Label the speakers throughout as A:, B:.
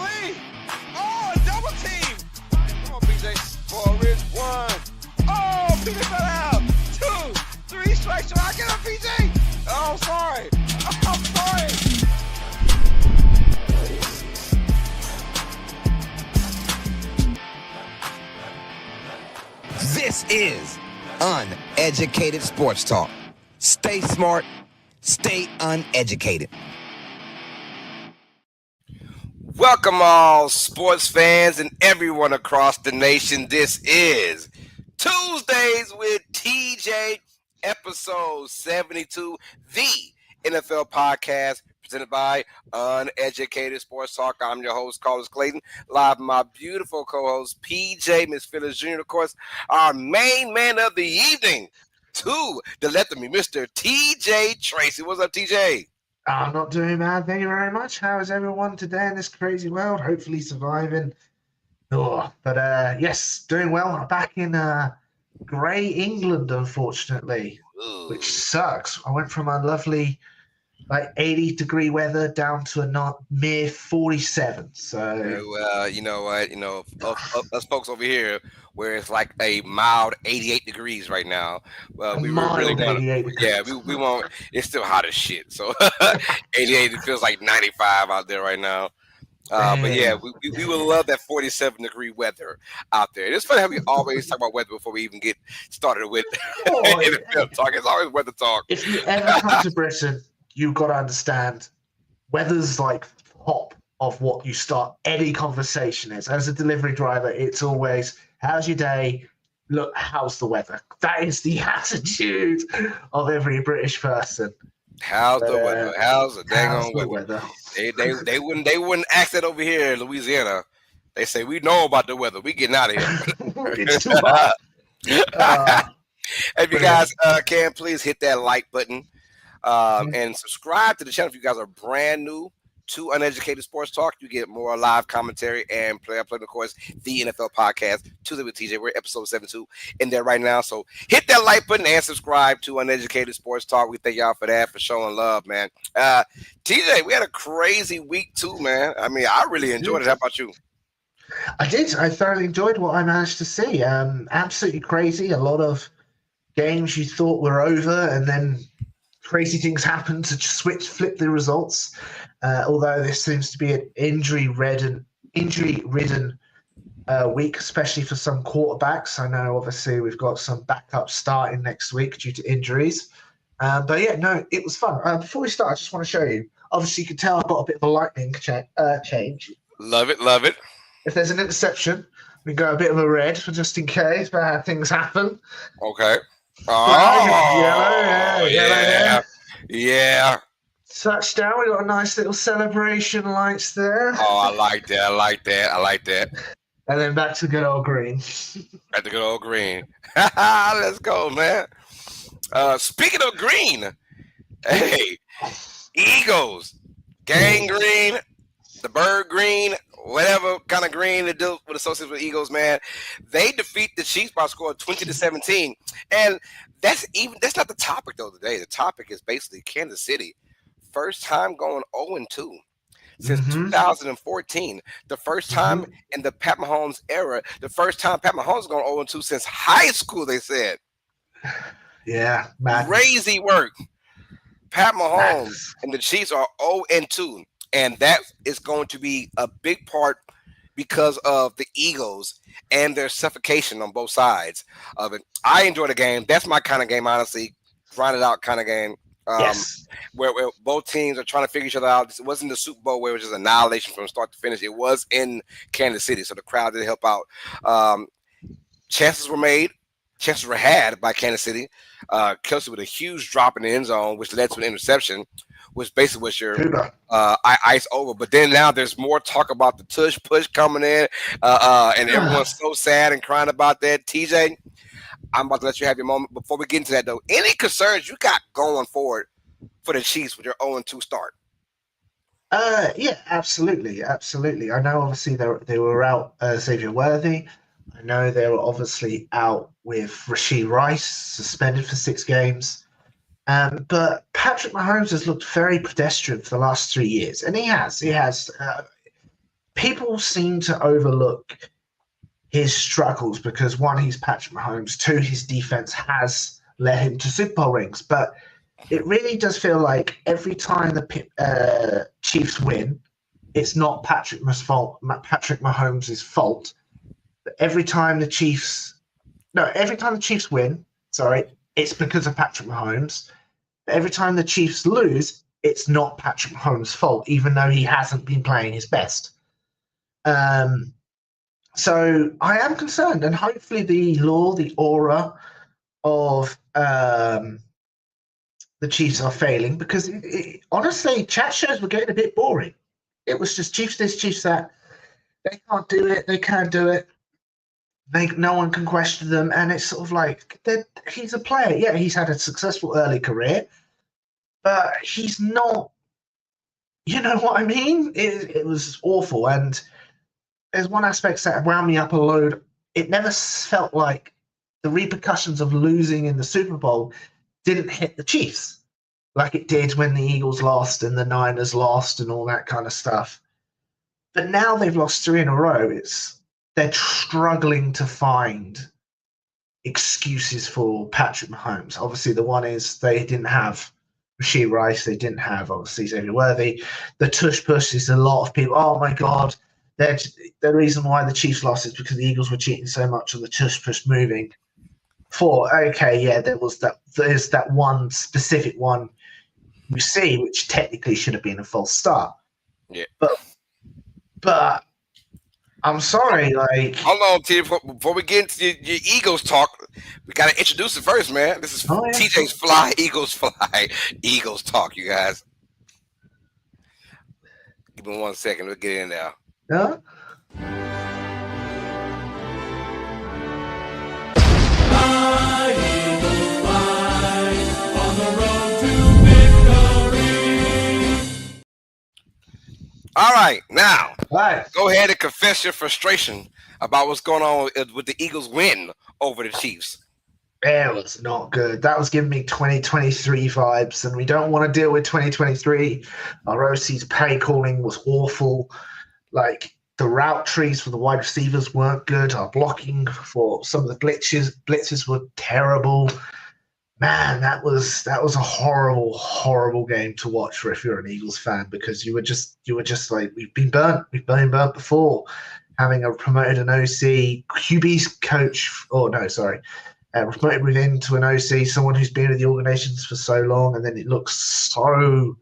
A: three. Oh, double team. Come on, PJ. For it, one. Oh, PJ fell out. 2, 3 strikes. Should I get him, PJ? Oh, sorry. I'm sorry.
B: This is Uneducated Sports Talk. Stay smart, stay uneducated.
A: Welcome all sports fans and everyone across the nation. This is Tuesdays with TJ, episode 72, the NFL podcast presented by Uneducated Sports Talk. I'm your host, Carlos Clayton, live with my beautiful co-host, PJ, Miss Phyllis Jr., of course, our main man of the evening, to the left of me, Mr. TJ Tracey. What's up, TJ?
C: I'm not doing bad, thank you very much. How is everyone today in this crazy world? Hopefully surviving. Yes, doing well. I'm back in grey England, unfortunately, which sucks. I went from a lovely 80-degree weather down to a mere 47. So,
A: well, you know what? Us folks over here, where it's like a mild 88 degrees right now. Well, we were really going to, yeah, we won't. It's still hot as shit. So 88, it feels like 95 out there right now. But yeah, we would love that 47-degree weather out there. It's funny how we always talk about weather before we even get started with NFL talk. It's always weather talk.
C: If you ever come to Britain, you've got to understand weather's like top of what you start any conversation is. As a delivery driver, it's always, how's your day? Look, how's the weather? That is the attitude of every British person.
A: How's the weather? How's the dang on weather? They wouldn't ask that over here in Louisiana. They say, we know about the weather. We getting out of here.
C: It's too hot.
A: If you guys can, please hit that like button. And subscribe to the channel if you guys are brand new to Uneducated Sports Talk. You get more live commentary and play, of course, the NFL podcast, Tuesday with TJ. We're episode 72 in there right now. So hit that like button and subscribe to Uneducated Sports Talk. We thank y'all for that, for showing love, man. TJ, we had a crazy week too, man. I mean, I really enjoyed it. How about you?
C: I did. I thoroughly enjoyed what I managed to see. Absolutely crazy. A lot of games you thought were over, and then crazy things happen to flip the results. Although this seems to be an injury-ridden week, especially for some quarterbacks. I know, obviously, we've got some backups starting next week due to injuries. But yeah, no, it was fun. Before we start, I just want to show you. Obviously, you can tell I've got a bit of a lightning change.
A: Love it.
C: If there's an interception, we go a bit of a red just in case bad things happen.
A: Okay.
C: Oh,
A: yeah.
C: Touchdown. We got a nice little celebration lights there.
A: Oh, I like that.
C: And then back to good old green.
A: Let's go, man. Speaking of green, hey, Eagles, gang green, the bird green, whatever kind of green to do with associated with Eagles, man. They defeat the Chiefs by a score of 20-17. And that's not the topic though today. The topic is basically Kansas City. First time going 0-2 since 2014. The first time in the Pat Mahomes era. The first time Pat Mahomes is going 0-2 since high school, they said.
C: Yeah, man.
A: Crazy work. Pat Mahomes and the Chiefs are 0-2. And that is going to be a big part because of the Eagles and their suffocation on both sides of it. I enjoy the game. That's my kind of game, honestly. Grinded out kind of game.
C: Yes.
A: Where both teams are trying to figure each other out. It wasn't the Super Bowl where it was just annihilation from start to finish. It was in Kansas City, so the crowd did help out. Chances were made. Chances were had by Kansas City. Kelsey with a huge drop in the end zone, which led to an interception, which basically was your ice over. But then now there's more talk about the tush push coming in, and everyone's so sad and crying about that. TJ, I'm about to let you have your moment. Before we get into that, though, any concerns you got going forward for the Chiefs with your 0-2 start?
C: Yeah, absolutely. I know, obviously, they were out Xavier Worthy. I know they were obviously out with Rashee Rice, suspended for 6 games. But Patrick Mahomes has looked very pedestrian for the last 3 years, and he has. people seem to overlook his struggles because, one, he's Patrick Mahomes. Two, his defense has led him to Super Bowl rings. But it really does feel like every time the Chiefs win, it's not Patrick Mahomes' fault. But every time the Chiefs win, it's because of Patrick Mahomes. But every time the Chiefs lose, it's not Patrick Mahomes' fault, even though he hasn't been playing his best. So I am concerned, and hopefully the aura of the Chiefs are failing, because honestly, chat shows were getting a bit boring. It was just Chiefs this, Chiefs that. They can't do it. They can't do it. No one can question them, and it's sort of like he's a player. Yeah, he's had a successful early career, but he's not. You know what I mean? It was awful, and there's one aspect that wound me up a load. It never felt like the repercussions of losing in the Super Bowl didn't hit the Chiefs like it did when the Eagles lost and the Niners lost and all that kind of stuff. But now they've lost 3 in a row. They're struggling to find excuses for Patrick Mahomes. Obviously, the one is they didn't have Rashee Rice. They didn't have, obviously, Xavier Worthy. The tush push is a lot of people. Oh, my God. The reason why the Chiefs lost is because the Eagles were cheating so much on the tush push moving. There's that one specific one you see, which technically should have been a false start.
A: Yeah.
C: But I'm sorry, like...
A: Hold on, T. Before we get into your Eagles talk, we got to introduce it first, man. This is TJ's Fly, Eagles Fly, Eagles Talk, you guys. Give me 1 second. We'll get in there.
C: Yeah?
A: All right, now
C: Right.
A: Go ahead and confess your frustration about what's going on with the Eagles' win over the Chiefs.
C: It was not good. That was giving me 2023 vibes, and we don't want to deal with 2023. Our OC's play calling was awful. Like, the route trees for the wide receivers weren't good. Our blocking for some of the blitzes were terrible. Man, that was a horrible, horrible game to watch for if you're an Eagles fan, because you were just like, we've been burnt before, having promoted an OC, QB's coach, promoted within to an OC, someone who's been with the organizations for so long, and then it looks so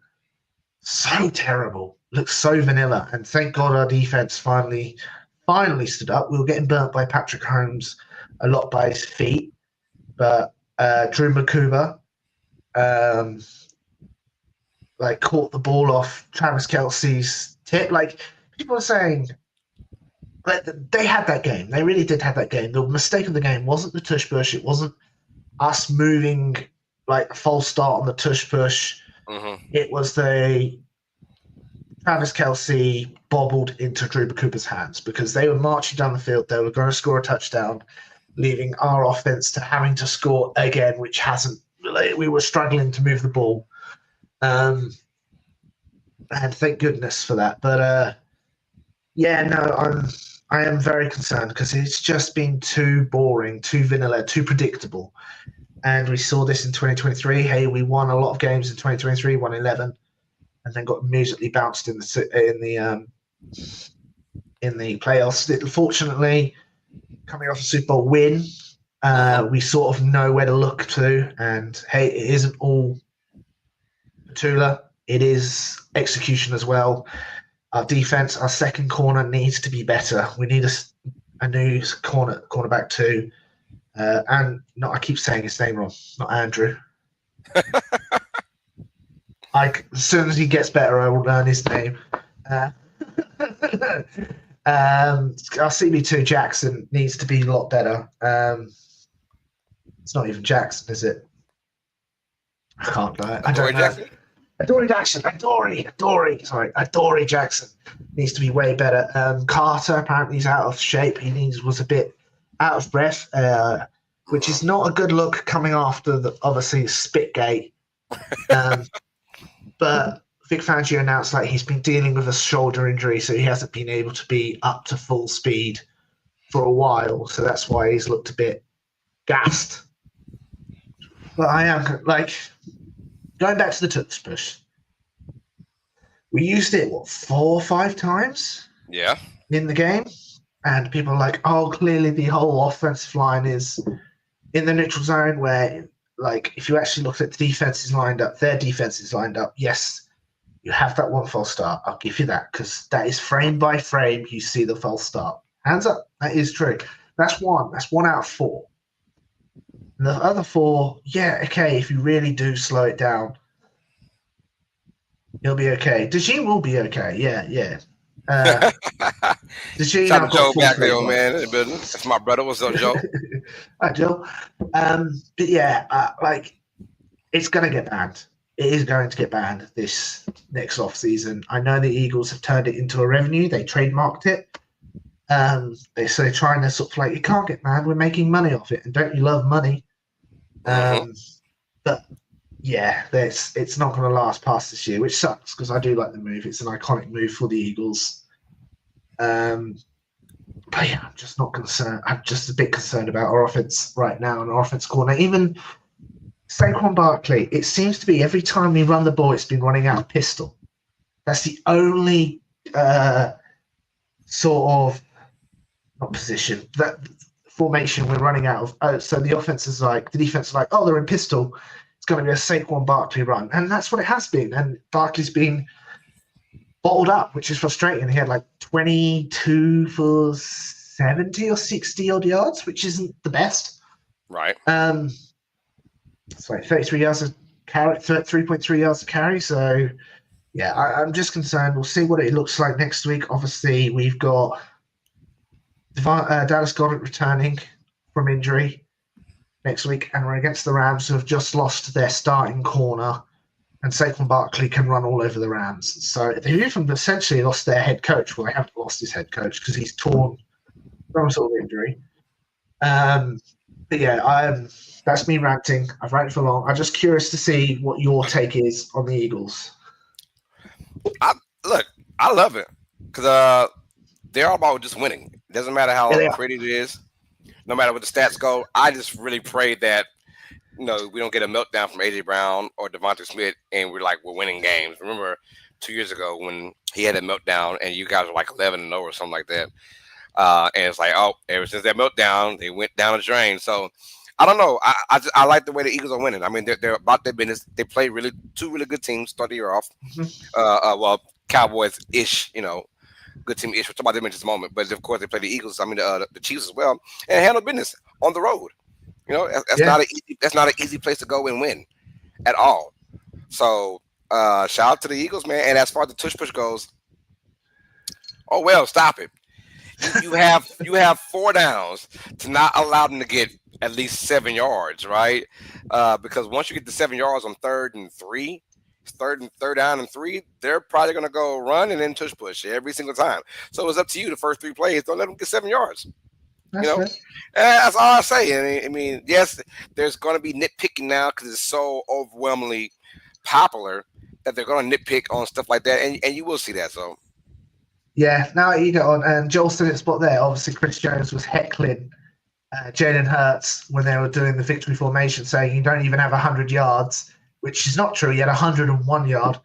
C: terrible, looks so vanilla. And thank God our defense finally stood up. We were getting burnt by Patrick Mahomes a lot by his feet, but Drew Makuba caught the ball off Travis Kelce's tip. Like, people are saying, they had that game. They really did have that game. The mistake of the game wasn't the tush push. It wasn't us moving like a false start on the tush push.
A: Mm-hmm.
C: It was the Travis Kelce bobbled into Drew Cooper's hands, because they were marching down the field. They were going to score a touchdown, leaving our offense to having to score again, which hasn't. We were struggling to move the ball, and thank goodness for that. But I am very concerned, because it's just been too boring, too vanilla, too predictable. And we saw this in 2023. Hey, we won a lot of games in 2023, won 11, and then got immediately bounced in the playoffs. Unfortunately, coming off a Super Bowl win, we sort of know where to look to. And hey, it isn't all Petula. It is execution as well. Our defense, our second corner needs to be better. We need a new cornerback too. I keep saying his name wrong. Not Andrew. As soon as he gets better, I will learn his name. Our CB2 Jackson needs to be a lot better. It's not even Jackson, is it? I can't know. I don't know. Jackson? Adoree Jackson needs to be way better. Carter, apparently he's out of shape. Was a bit out of breath, which is not a good look coming after obviously Spitgate. But Vic Fangio announced like he's been dealing with a shoulder injury, so he hasn't been able to be up to full speed for a while. So that's why he's looked a bit gassed. But I am like going back to the toothbrush. We used it 4 or 5 times
A: Yeah.
C: in the game, and people are like, "Oh, clearly the whole offensive line is in the neutral zone." Where, like, if you actually look at the defenses lined up, their defenses lined up, yes, you have that one false start. I'll give you that because that is frame by frame. You see the false start. Hands up. That is true. That's one. That's 1 out of 4. And the other 4, yeah, okay. If you really do slow it down, he'll be okay. Dejeen will be okay. Yeah, yeah. Dejeen,
A: Shout out
C: I've
A: to
C: got
A: Joe
C: full
A: back there,
C: faith on.
A: man, in the building. That's my brother. What's up, Joe?
C: Hi, Joe. But yeah, like it's going to get banned. It is going to get banned this next off season. I know the Eagles have turned it into a revenue. They trademarked it. They're trying to sort of like, it can't get banned. We're making money off it, and don't you love money?
A: Mm-hmm.
C: But yeah, it's not going to last past this year, which sucks because I do like the move. It's an iconic move for the Eagles. But yeah, I'm just not concerned. I'm just a bit concerned about our offense right now and our offense corner. Even Saquon Barkley, it seems to be every time we run the ball, it's been running out of pistol. That's the only sort of not position that formation we're running out of. So the offense is like the defense is like, oh, they're in pistol. It's going to be a Saquon Barkley run, and that's what it has been. And Barkley's been bottled up, which is frustrating. He had like 22 for 70 or 60 odd yards, which isn't the best.
A: Right.
C: It's like 33 yards of carry, 3.3 yards of carry. So yeah, I'm just concerned. We'll see what it looks like next week. Obviously, we've got Dallas Goedert returning from injury next week, and we're against the Rams, who have just lost their starting corner, and Saquon Barkley can run all over the Rams. So they've even essentially lost their head coach. Well, they haven't lost his head coach because he's torn some sort of injury. But yeah, that's me ranting. I've ranted for long. I'm just curious to see what your take is on the Eagles.
A: Look, I love it because they're all about just winning. It doesn't matter how
C: Yeah,
A: pretty it is, no matter what the stats go. I just really pray that we don't get a meltdown from AJ Brown or Devontae Smith, and we're winning games. Remember 2 years ago when he had a meltdown and you guys were like 11-0 or something like that, and it's like, oh, ever since that meltdown, they went down the drain. So I don't know. I like the way the Eagles are winning. I mean, they're about their business. They play two really good teams. Start the year off. Well, Cowboys ish, good team ish. We'll talk about them in just a moment. But of course, they play the Eagles. I mean, the Chiefs as well, and handle business on the road. That's not an easy place to go and win at all. So shout out to the Eagles, man. And as far as the tush push goes, oh well, stop it. You have 4 downs to not allow them to get at least 7 yards, right? Because once you get the 7 yards on 3rd and 3, third down and 3, they're probably going to go run and then tush push every single time. So it's up to you. The first 3 plays, don't let them get 7 yards. That's all I say. I mean, yes, there's going to be nitpicking now because it's so overwhelmingly popular that they're going to nitpick on stuff like that, and you will see that. So.
C: Yeah, now you go on, and Joel stood in the spot there. Obviously, Chris Jones was heckling Jalen Hurts when they were doing the victory formation, saying you don't even have 100 yards, which is not true. He had 101 yard.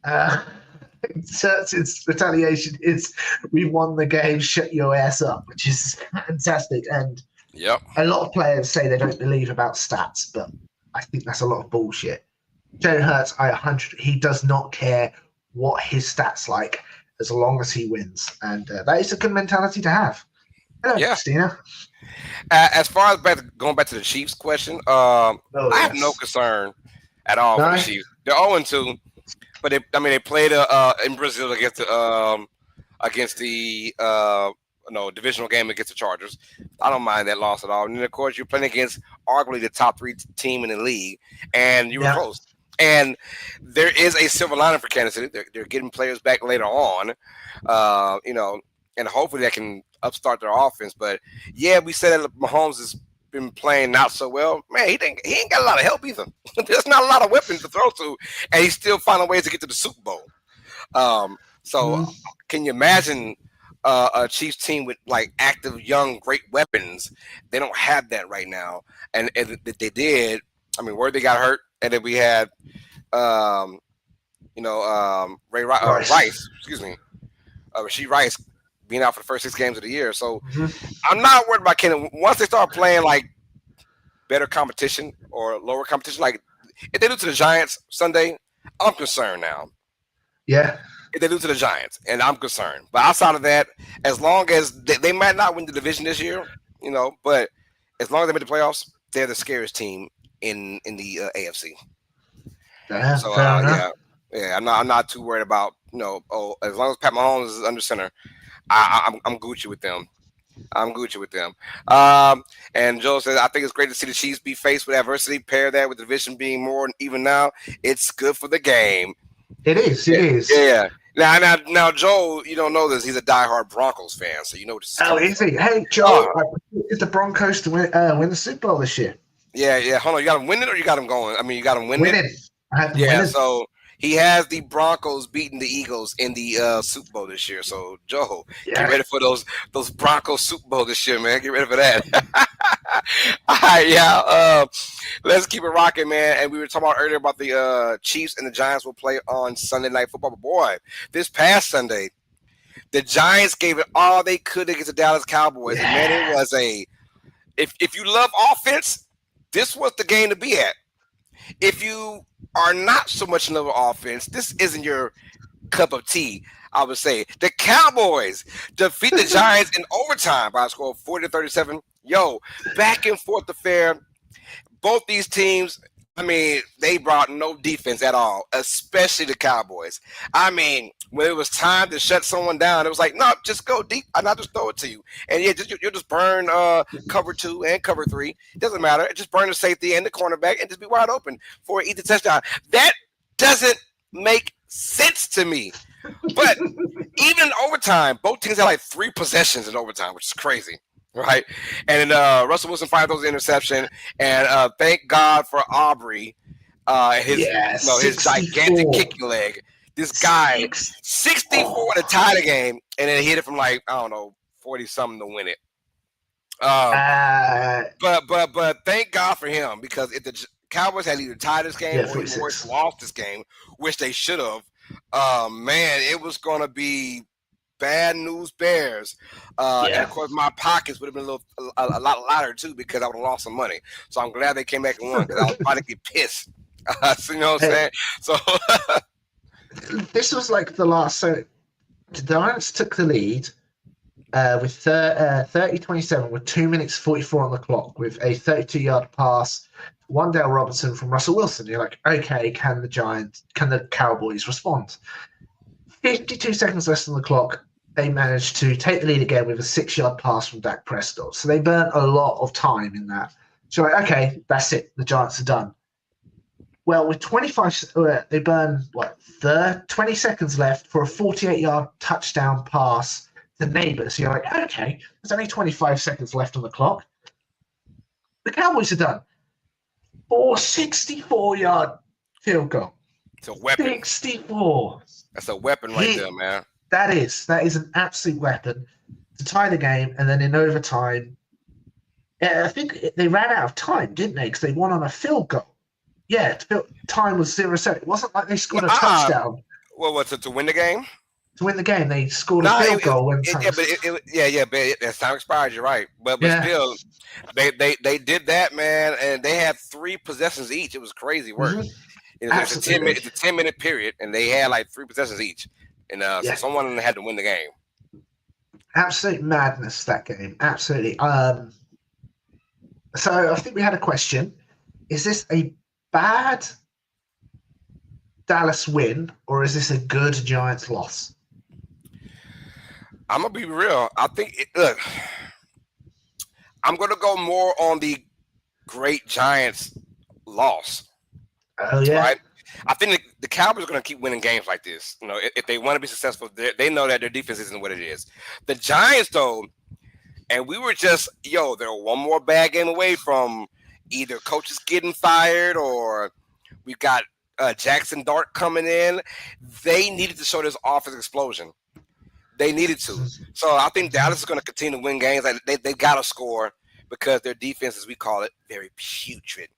C: Hurts' retaliation is, we won the game, shut your ass up, which is fantastic. And a lot of players say they don't believe about stats, but I think that's a lot of bullshit. Jalen Hurts, he does not care what his stats like, as long as he wins, and that is a good mentality to have. Hello, Christina.
A: As far as going back to the Chiefs question, I have no concern at all for the Chiefs. They're 0-2, but they played in Brazil against the divisional game against the Chargers. I don't mind that loss at all. And then of course you're playing against arguably the top 3 team in the league, and you were close. And there is a silver lining for Kansas City. They're getting players back later on, and hopefully that can upstart their offense. But yeah, we said that Mahomes is been playing not so well, man, he ain't got a lot of help either. There's not a lot of weapons to throw to, and he's still finding ways to get to the Super Bowl. So can you imagine a Chiefs team with like active, young, great weapons? They don't have that right now, and they did. I mean, Worthy got hurt, and then we had, Rice. Excuse me, Rasheed Rice being out for the first 6 games of the year. So I'm not worried about Kenny. Once they start playing like better competition or lower competition, like if they lose to the Giants Sunday, I'm concerned now.
C: Yeah.
A: If they lose to the Giants, and I'm concerned. But outside of that, as long as they might not win the division this year, but as long as they make the playoffs, they're the scariest team in the AFC.
C: Yeah,
A: so I'm not too worried about as long as Pat Mahomes is under center, I'm Gucci with them. And Joe says, I think it's great to see the Chiefs be faced with adversity. Pair that with the division being more even now. It's good for the game.
C: It is.
A: Yeah. Now, Joe, you don't know this. He's a diehard Broncos fan, so you know what this is.
C: Oh, is he? Hey, Joe, is the Broncos to win the Super Bowl this year?
A: Yeah. Hold on, you got them winning or you got them going? I mean, you got them winning.
C: I had them winning.
A: So he has the Broncos beating the Eagles in the Super Bowl this year. So, Joe, get ready for those Broncos Super Bowl this year, man. Get ready for that. All right, let's keep it rocking, man. And we were talking about earlier about the Chiefs and the Giants will play on Sunday Night Football. But boy, this past Sunday, the Giants gave it all they could against the Dallas Cowboys. Yeah. And man, it was if you love offense, this was the game to be at. If you are not so much in love with offense, this isn't your cup of tea, I would say. The Cowboys defeat the Giants in overtime by a score of 40-37. Yo, back and forth affair. Both these teams, I mean, they brought no defense at all, especially the Cowboys. I mean, when it was time to shut someone down, it was like, no, just go deep. I'll just throw it to you. And you'll just burn cover 2 and cover 3. It doesn't matter. Just burn the safety and the cornerback and just be wide open for an easy touchdown. That doesn't make sense to me. But even in overtime, both teams had like 3 possessions in overtime, which is crazy. Right, and then Russell Wilson fired those interception, and thank God for Aubrey, his gigantic kicking leg. This guy, 64 to tie the game, and then hit it from 40 something to win it. But thank God for him, because if the Cowboys had either tied this game or lost this game, which they should have, man, it was gonna be bad news bears. And of course, my pockets would have been a lot lighter too, because I would have lost some money. So I'm glad they came back and won, because I was about to get pissed. So, you know what I'm saying? So
C: this was like the last. So the Giants took the lead with 30-27 with 2 minutes 44 on the clock with a 32-yard pass. Wan'Dale Robinson from Russell Wilson. You're like, okay, can the Cowboys respond? 52 seconds less on the clock. They managed to take the lead again with a 6-yard pass from Dak Prescott. So they burnt a lot of time in that. So, okay, that's it. The Giants are done. Well, with 25, they burn 20 seconds left for a 48-yard touchdown pass to neighbors. So you're like, okay, there's only 25 seconds left on the clock. The Cowboys are done. For a 64-yard field goal.
A: It's a weapon.
C: 64.
A: That's a weapon right there, man.
C: That is an absolute weapon to tie the game, and then in overtime, I think they ran out of time, didn't they? Because they won on a field goal. Yeah, time was 0-7. It wasn't like they scored a touchdown.
A: Well, what's it to win the game?
C: To win the game, they scored a field goal. But that time expired. You're right, but still, they did that, man, and they had 3 possessions each. It was crazy work. Mm-hmm. It's a 10-minute period, and they had 3 possessions each. And so someone had to win the game. Absolute madness, that game. Absolutely. So I think we had a question. Is this a bad Dallas win, or is this a good Giants loss?
A: I'm going to be real. I think, look, I'm going to go more on the great Giants loss.
C: Oh, yeah.
A: Right? I think the Cowboys are going to keep winning games like this. You know, if they want to be successful, they know that their defense isn't what it is. The Giants, though, And we were just, they're one more bad game away from either coaches getting fired or we've got Jackson Dart coming in. They needed to show this offense explosion. They needed to. So I think Dallas is going to continue to win games. Like they got to score because their defense, as we call it, very putrid.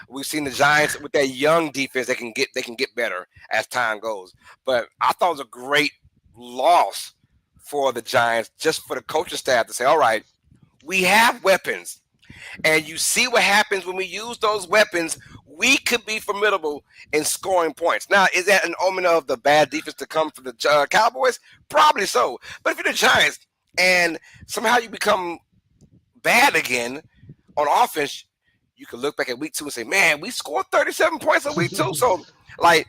A: We've seen the Giants with that young defense. They can get better as time goes. But I thought it was a great loss for the Giants, just for the coaching staff to say, all right, we have weapons. And you see what happens when we use those weapons. We could be formidable in scoring points. Now, is that an omen of the bad defense to come for the Cowboys? Probably so. But if you're the Giants and somehow you become bad again on offense, you can look back at week 2 and say, man, we scored 37 points in week 2. So, like,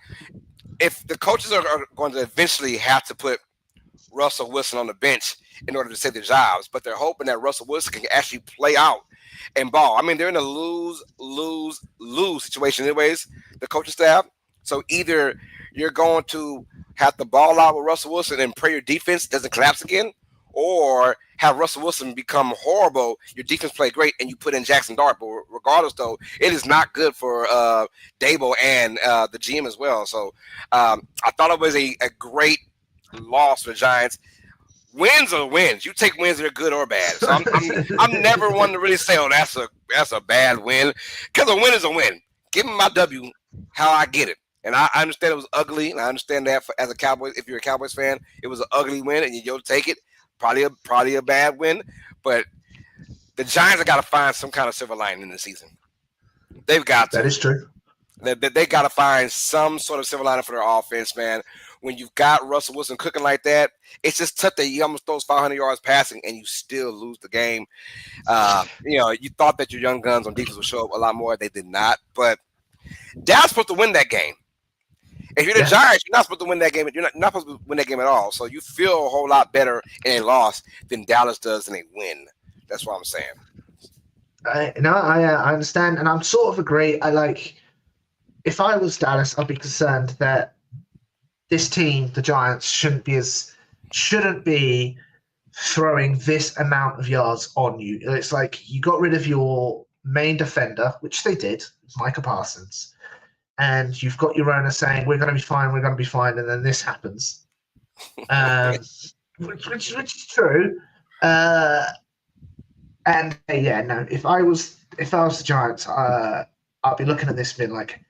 A: if the coaches are going to eventually have to put Russell Wilson on the bench in order to save their jobs, but they're hoping that Russell Wilson can actually play out and ball. I mean, they're in a lose situation anyways, the coaching staff. So either you're going to have to ball out with Russell Wilson and pray your defense doesn't collapse again, or have Russell Wilson become horrible, your defense play great, and you put in Jackson Dart. But regardless, though, it is not good for Dable and the GM as well. So I thought it was a great loss for the Giants. Wins are wins. You take wins that are good or bad. So I'm never one to really say, oh, that's a bad win, because a win is a win. Give me my W how I get it. And I understand it was ugly, and I understand that as a Cowboys, if you're a Cowboys fan, it was an ugly win, and you'll take it. Probably a bad win, but the Giants have got to find some kind of silver lining in the season. They've got to.
C: That is true.
A: They got to find some sort of silver lining for their offense, man. When you've got Russell Wilson cooking like that, it's just tough that he almost throws 500 yards passing and you still lose the game. You thought that your young guns on defense would show up a lot more. They did not. But Dallas supposed to win that game. If you're the Giants, you're not supposed to win that game. You're not supposed to win that game at all. So you feel a whole lot better in a loss than Dallas does in a win. That's what I'm saying.
C: I understand, and I'm sort of agree. If I was Dallas, I'd be concerned that this team, the Giants, shouldn't be throwing this amount of yards on you. It's like you got rid of your main defender, which they did, Micah Parsons. And you've got your owner saying, we're going to be fine, and then this happens. Which is true. If I was the Giants, I'd be looking at this being like,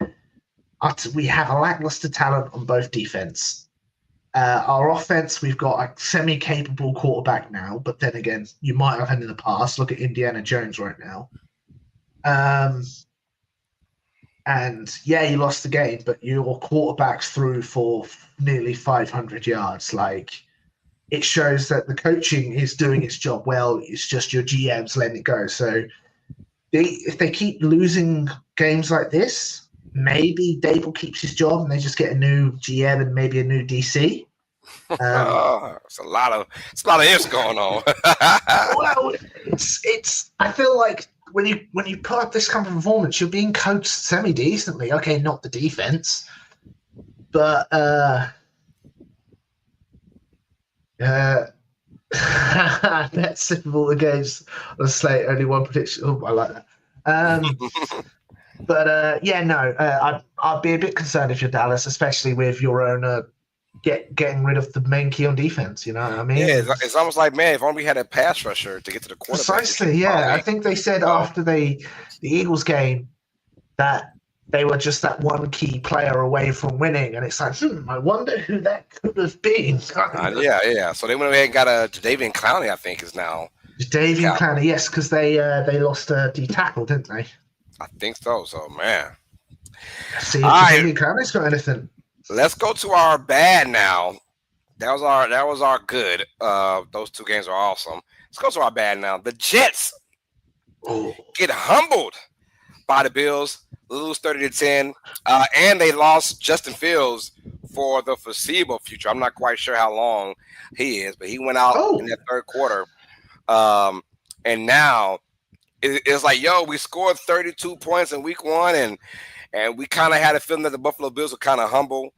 C: we have a lackluster talent on both defense. Our offense, we've got a semi-capable quarterback now, but then again, you might have had in the past. Look at Indiana Jones right now. And you lost the game, but your quarterback's threw for nearly 500 yards. Like, it shows that the coaching is doing its job well. It's just your GM's letting it go. So if they keep losing games like this, maybe Dable keeps his job and they just get a new GM and maybe a new DC.
A: It's a lot of ifs going on.
C: Well, it's. I feel like when you put up this kind of performance, you're being coached semi-decently. Okay, not the defense, but that's Super Bowl against the slate. Only one prediction. Oh, I like that. I'd be a bit concerned if you're Dallas, especially with your owner getting rid of the main key on defense. You know what I mean?
A: Yeah, it's almost like, man, if only we had a pass rusher to get to the quarterback.
C: Precisely, yeah. I think they said after the Eagles game that they were just that one key player away from winning, and it's like, I wonder who that could have been.
A: Yeah. So they went ahead and got a Jadeveon Clowney, I think, is now.
C: Jadeveon Clowney, yes, because they lost a D tackle, didn't they?
A: I think so. So, man.
C: See if Jadeveon Clowney's got anything.
A: Let's go to our bad now. That was our good. Those two games are awesome. Let's go to our bad now. The Jets get humbled by the Bills, lose 30-10, and they lost Justin Fields for the foreseeable future. I'm not quite sure how long he is, but he went out in that third quarter. And now it's like, we scored 32 points in week 1, and we kind of had a feeling that the Buffalo Bills would kind of humble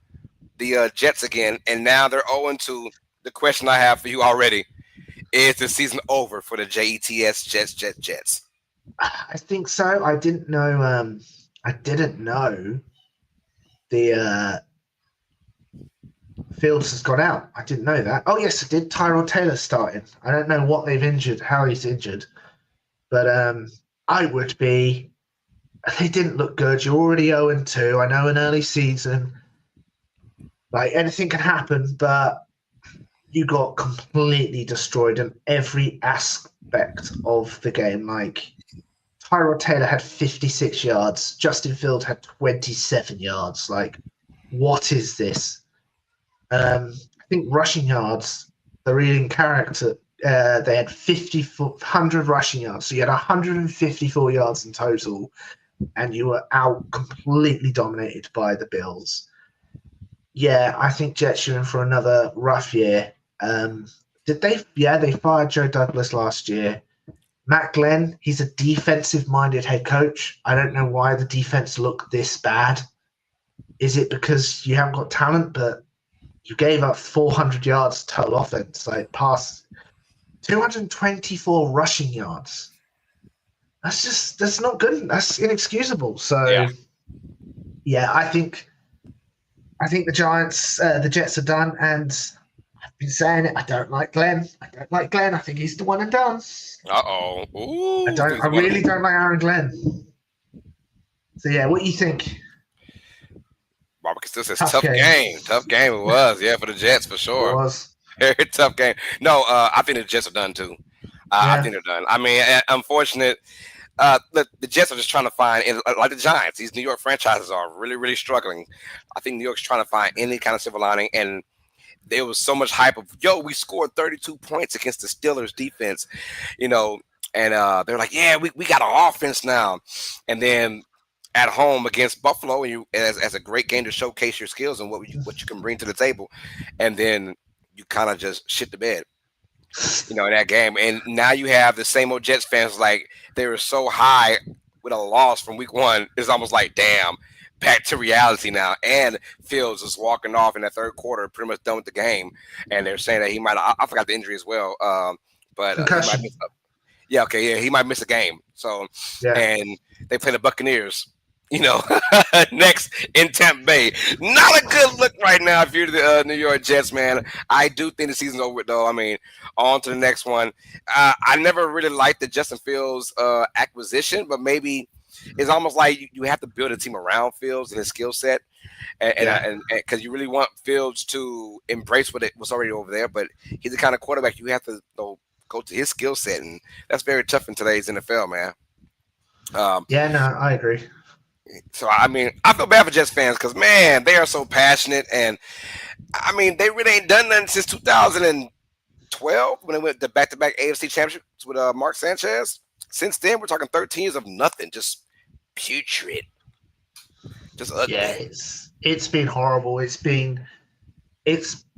A: the Jets again, and now they're 0-2. The question I have for you already Is the season over for the Jets?
C: I think so. I didn't know. I didn't know the Fields has gone out. I didn't know that. Oh yes, I did. Tyrod Taylor starting. I don't know what they've injured, how he's injured, but I would be. They didn't look good. You're already 0-2. I know an early season, like anything can happen, but you got completely destroyed in every aspect of the game. Like Tyrod Taylor had 56 yards. Justin Fields had 27 yards. Like, what is this? I think rushing yards, the reading character, they had 100 rushing yards. So you had 154 yards in total, and you were out completely dominated by the Bills. Yeah, I think Jets are in for another rough year. Did they? Yeah, they fired Joe Douglas last year. Matt Glenn, he's a defensive-minded head coach. I don't know why the defense looked this bad. Is it because you haven't got talent, but you gave up 400 yards total offense, like past 224 rushing yards. That's not good. That's inexcusable. So, yeah, I think the Jets are done, and I've been saying it. I don't like Glenn. I think he's the one and done.
A: Ooh,
C: I really don't like Aaron Glenn. So yeah, what do you think?
A: Robert still says tough game. Tough game it was, yeah, for the Jets for sure.
C: It was.
A: Very tough game. No, I think the Jets are done too. I think they're done. I mean, unfortunate. The Jets are just trying to find, like the Giants, these New York franchises are really, really struggling. I think New York's trying to find any kind of silver lining, and there was so much hype of, we scored 32 points against the Steelers defense, and they're like, yeah, we got an offense now. And then at home against Buffalo, and you as a great game to showcase your skills and what you can bring to the table, and then you kind of just shit the bed, in that game. And now you have the same old Jets fans, like they were so high with a loss from week one. It's almost like, damn, back to reality now. And Fields is walking off in that third quarter, pretty much done with the game. And they're saying that he might, I forgot the injury as well, but he might miss he might miss a game. So, and they play the Buccaneers, next in Tampa Bay. Not a good look right now if you're the New York Jets, man. I do think the season's over, though. I mean, on to the next one. I never really liked the Justin Fields acquisition, but maybe it's almost like you have to build a team around Fields and his skill set, and because you really want Fields to embrace what's already over there. But he's the kind of quarterback you have to go to his skill set, and that's very tough in today's NFL, man.
C: I agree.
A: So, I mean, I feel bad for Jets fans because, man, they are so passionate. And, I mean, they really ain't done nothing since 2012 when they went to back-to-back AFC championships with Mark Sanchez. Since then, we're talking 13 years of nothing, just putrid. Just ugly.
C: Yeah, it's been horrible. It's been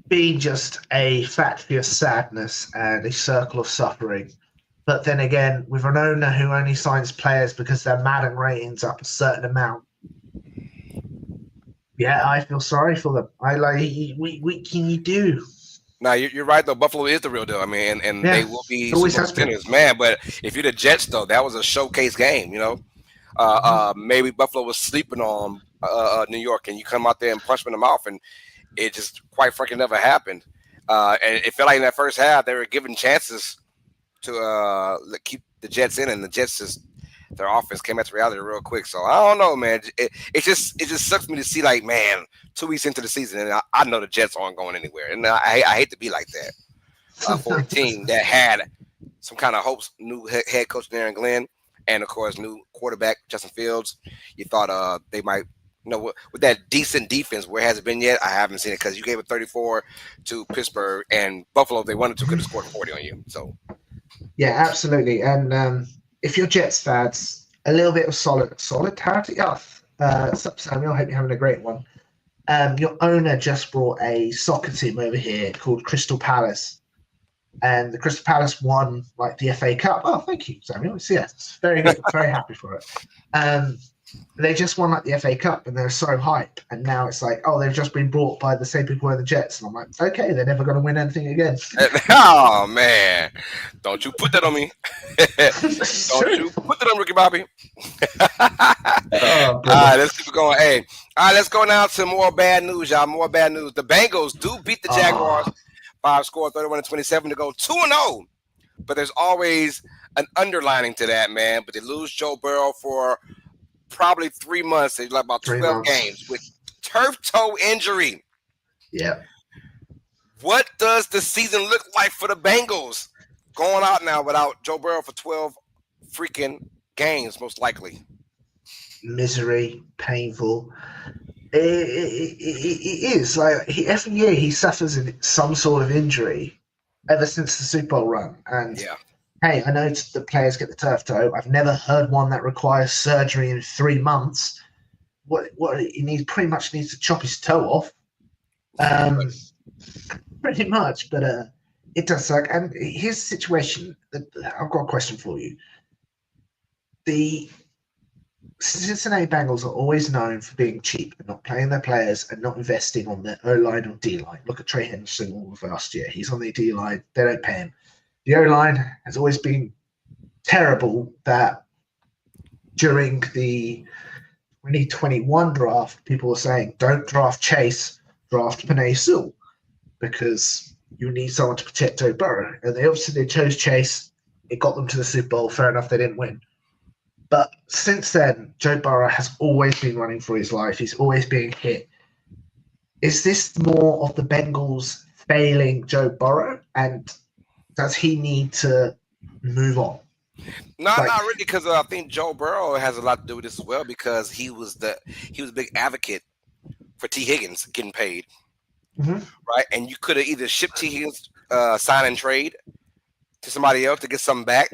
C: just a factory of sadness and a circle of suffering. But then again, with an owner who only signs players because their Madden ratings up a certain amount, I feel sorry for them. What can you do?
A: No, you're right though. Buffalo is the real deal. I mean, and they will be contenders, man. But if you're the Jets, though, that was a showcase game. Maybe Buffalo was sleeping on New York, and you come out there and punch them in the mouth, and it just quite frankly never happened. And it felt like in that first half they were given chances to keep the Jets in, and the Jets their offense came back to reality real quick. So I don't know, man. It just sucks me to see, like, man, 2 weeks into the season, and I know the Jets aren't going anywhere, and I hate to be like that for a team that had some kind of hopes. New head coach Aaron Glenn, and of course new quarterback Justin Fields. You thought they might. With that decent defense, where has it been yet? I haven't seen it because you gave it 34 to Pittsburgh, and Buffalo, if they wanted to, could have scored 40 on you. So.
C: Yeah, absolutely. And if you're Jets fans, a little bit of solidarity. Samuel, I hope you're having a great one. Your owner just brought a soccer team over here called Crystal Palace. And the Crystal Palace won, like, the FA Cup. Oh, thank you, Samuel. Yes, very good. Very happy for it. They just won like the FA Cup and they're so hype. And now it's like, oh, they've just been brought by the same people who are the Jets. And I'm like, okay, they're never going to win anything again.
A: Oh man, don't you put that on me?
C: It's
A: Don't
C: true.
A: you put that on Ricky Bobby?
C: Oh,
A: All
C: brother.
A: right, let's keep it going. Hey, all right, let's go now to more bad news, y'all. More bad news. The Bengals do beat the Jaguars by a score of 31-27 to go 2-0. But there's always an underlining to that, man. But they lose Joe Burrow for probably 3 months. They like about
C: 3
A: 12
C: months.
A: games with turf toe injury.
C: Yeah.
A: What does the season look like for the Bengals going out now without Joe Burrow for 12 freaking games, most likely?
C: Misery, painful. It is like every year he suffers some sort of injury ever since the Super Bowl run. And
A: Yeah.
C: hey, I know the players get the turf toe. I've never heard one that requires surgery in 3 months. What he needs pretty much needs to chop his toe off. Pretty much, but it does suck. And here's the situation. I've got a question for you. The Cincinnati Bengals are always known for being cheap and not playing their players and not investing on their O-line or D-line. Look at Trey Henderson all of last year. He's on the D-line. They don't pay him. The O-line has always been terrible. That during the 2021 draft, people were saying, don't draft Chase, draft Penei Sewell, because you need someone to protect Joe Burrow. And they chose Chase. It got them to the Super Bowl. Fair enough, they didn't win. But since then, Joe Burrow has always been running for his life. He's always being hit. Is this more of the Bengals failing Joe Burrow? And does he need to move on?
A: Not really, because I think Joe Burrow has a lot to do with this as well, because he was a big advocate for T. Higgins getting paid, right? And you could have either shipped T. Higgins, sign and trade to somebody else to get something back,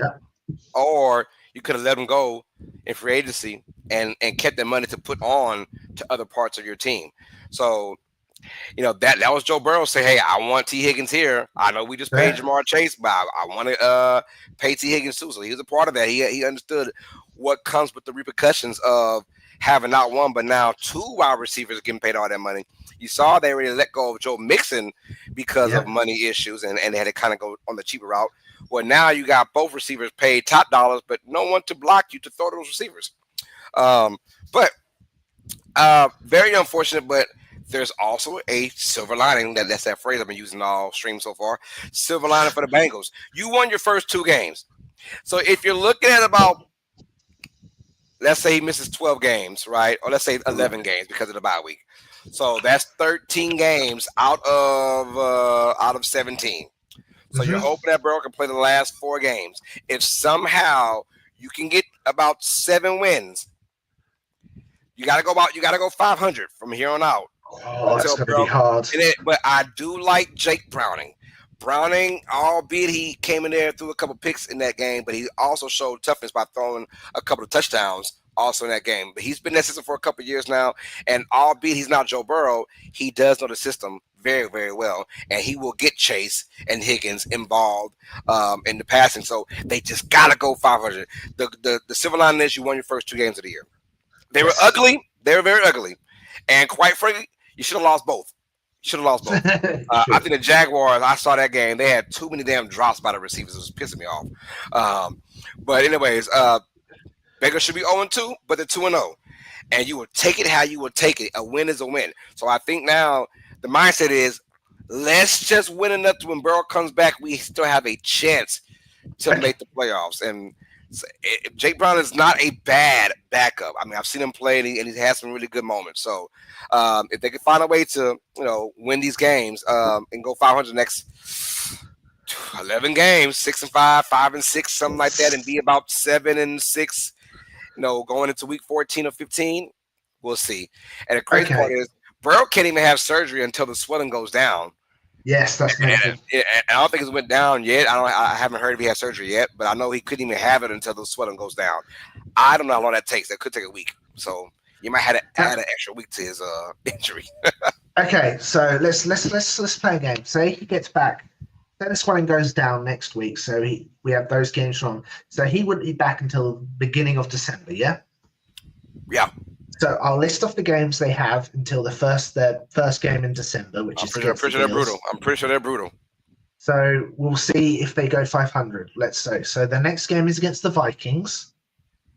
A: or you could have let him go in free agency and kept that money to put on to other parts of your team. So, that was Joe Burrow saying, hey, I want T. Higgins here. I know we just paid Jamar Chase, but I want to pay T. Higgins too. So he was a part of that. He understood what comes with the repercussions of having not one, but now 2 wide receivers getting paid all that money. You saw they already let go of Joe Mixon because of money issues, and they had to kind of go on the cheaper route. Well, now you got both receivers paid top dollars, but no one to block you to throw those receivers. But very unfortunate, but there's also a silver lining. That's that phrase I've been using all stream so far. Silver lining for the Bengals. You won your first 2 games. So if you're looking at about, let's say he misses 12 games, right? Or let's say 11 games because of the bye week. So that's 13 games out of 17. So you're hoping that Burrow can play the last 4 games. If somehow you can get about 7 wins, you gotta go 500 from here on out.
C: Oh, that's going to be hard.
A: But I do like Jake Browning. Browning, albeit he came in there, threw a couple picks in that game, but he also showed toughness by throwing a couple of touchdowns also in that game. But he's been in that system for a couple of years now, and albeit he's not Joe Burrow, he does know the system very, very well, and he will get Chase and Higgins involved in the passing. So they just gotta go 500. The silver lining is you won your first 2 games of the year. They were ugly. They were very ugly, and quite frankly, you should have lost both. I think the Jaguars, I saw that game. They had too many damn drops by the receivers. It was pissing me off. But anyways, Bengals should be 0-2, but they're 2-0. And you will take it how you will take it. A win is a win. So I think now the mindset is, let's just win enough to when Burrow comes back, we still have a chance to make the playoffs. And Jake Brown is not a bad backup. I mean, I've seen him play, and he's had some really good moments. So if they can find a way to, win these games and go 500 next 11 games, 6-5, 5-6, something like that, and be about 7-6, going into week 14 or 15, we'll see. And the crazy part is, Burrow can't even have surgery until the swelling goes down.
C: Yes, that's mentioned.
A: And I don't think it went down yet. I haven't heard if he had surgery yet, but I know he couldn't even have it until the swelling goes down. I don't know how long that takes. That could take a week. So you might have to add an extra week to his injury.
C: Okay, so let's play a game. Say he gets back. Then the swelling goes down next week. So we have those games from. So he wouldn't be back until the beginning of December. Yeah.
A: Yeah,
C: So I'll list off the games they have until their first game in December, which
A: I'm
C: is
A: pretty, I'm
C: against the
A: pretty sure they're brutal.
C: Bills.
A: I'm pretty sure they're brutal.
C: So we'll see if they go 500. Let's say. So the next game is against the Vikings.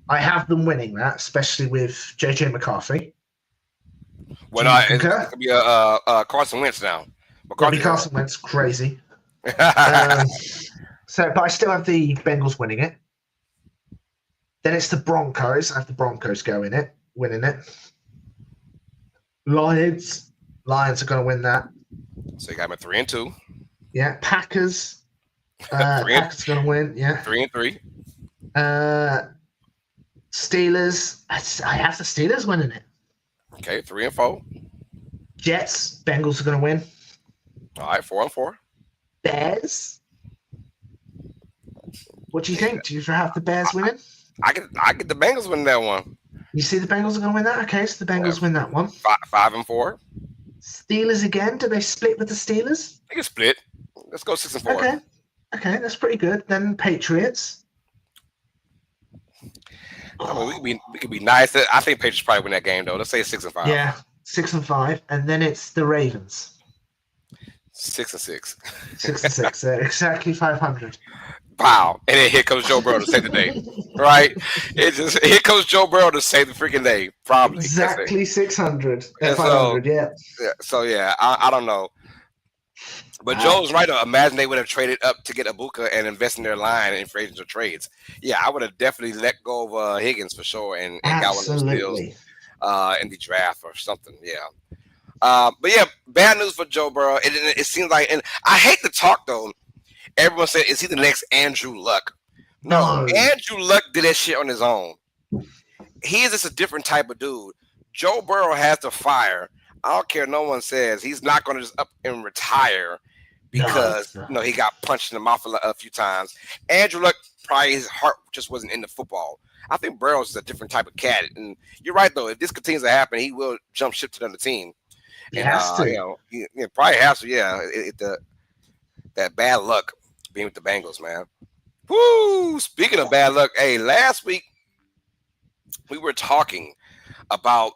C: I have them winning that, especially with JJ McCarthy.
A: Well,
C: Do
A: no,
C: you
A: it's
C: concur?
A: gonna be Carson Wentz now.
C: It'll be
A: McCarthy's hurt.
C: Carson Wentz, crazy. But I still have the Bengals winning it. Then it's the Broncos. I have the Broncos winning it. Lions are going to win that.
A: So you got me 3-2.
C: Yeah, Packers.
A: Three and-
C: Packers going to win. Yeah.
A: 3-3.
C: Steelers. I have the Steelers winning it.
A: Okay, 3-4.
C: Jets. Bengals are going to win.
A: All right, 4-4.
C: Bears. What do you think? Do you have the Bears winning?
A: I get the Bengals winning that one.
C: You see the Bengals are going to win that? Okay, so the Bengals win that one.
A: 5-4.
C: Steelers again. Do they split with the Steelers?
A: They can split. Let's go 6-4.
C: Okay, that's pretty good. Then Patriots.
A: I mean, we could be nice. I think Patriots probably win that game though. Let's say 6-5.
C: Yeah, 6-5, and then it's the Ravens.
A: 6-6.
C: 6-6. Exactly 500.
A: Wow! And then here comes Joe Burrow to save the day, right? Here comes Joe Burrow to save the freaking day, probably.
C: Exactly 600.
A: And
C: 500, yeah.
A: So yeah, I don't know. But Joe's right. Imagine they would have traded up to get Ibuka and invest in their line in free agents or trades. Yeah, I would have definitely let go of Higgins for sure and got one of those deals in the draft or something. Yeah. But yeah, bad news for Joe Burrow. It seems like, and I hate to talk though. Everyone said, "Is he the next Andrew Luck?" No, Andrew Luck did that shit on his own. He is just a different type of dude. Joe Burrow has to fire. I don't care. No one says he's not going to just up and retire because he got punched in the mouth a few times. Andrew Luck, probably his heart just wasn't into football. I think Burrows is a different type of cat. And you're right though. If this continues to happen, he will jump ship to another team.
C: He has to.
A: He probably has to. Yeah. That bad luck being with the Bengals, man. Woo! Speaking of bad luck, hey, last week we were talking about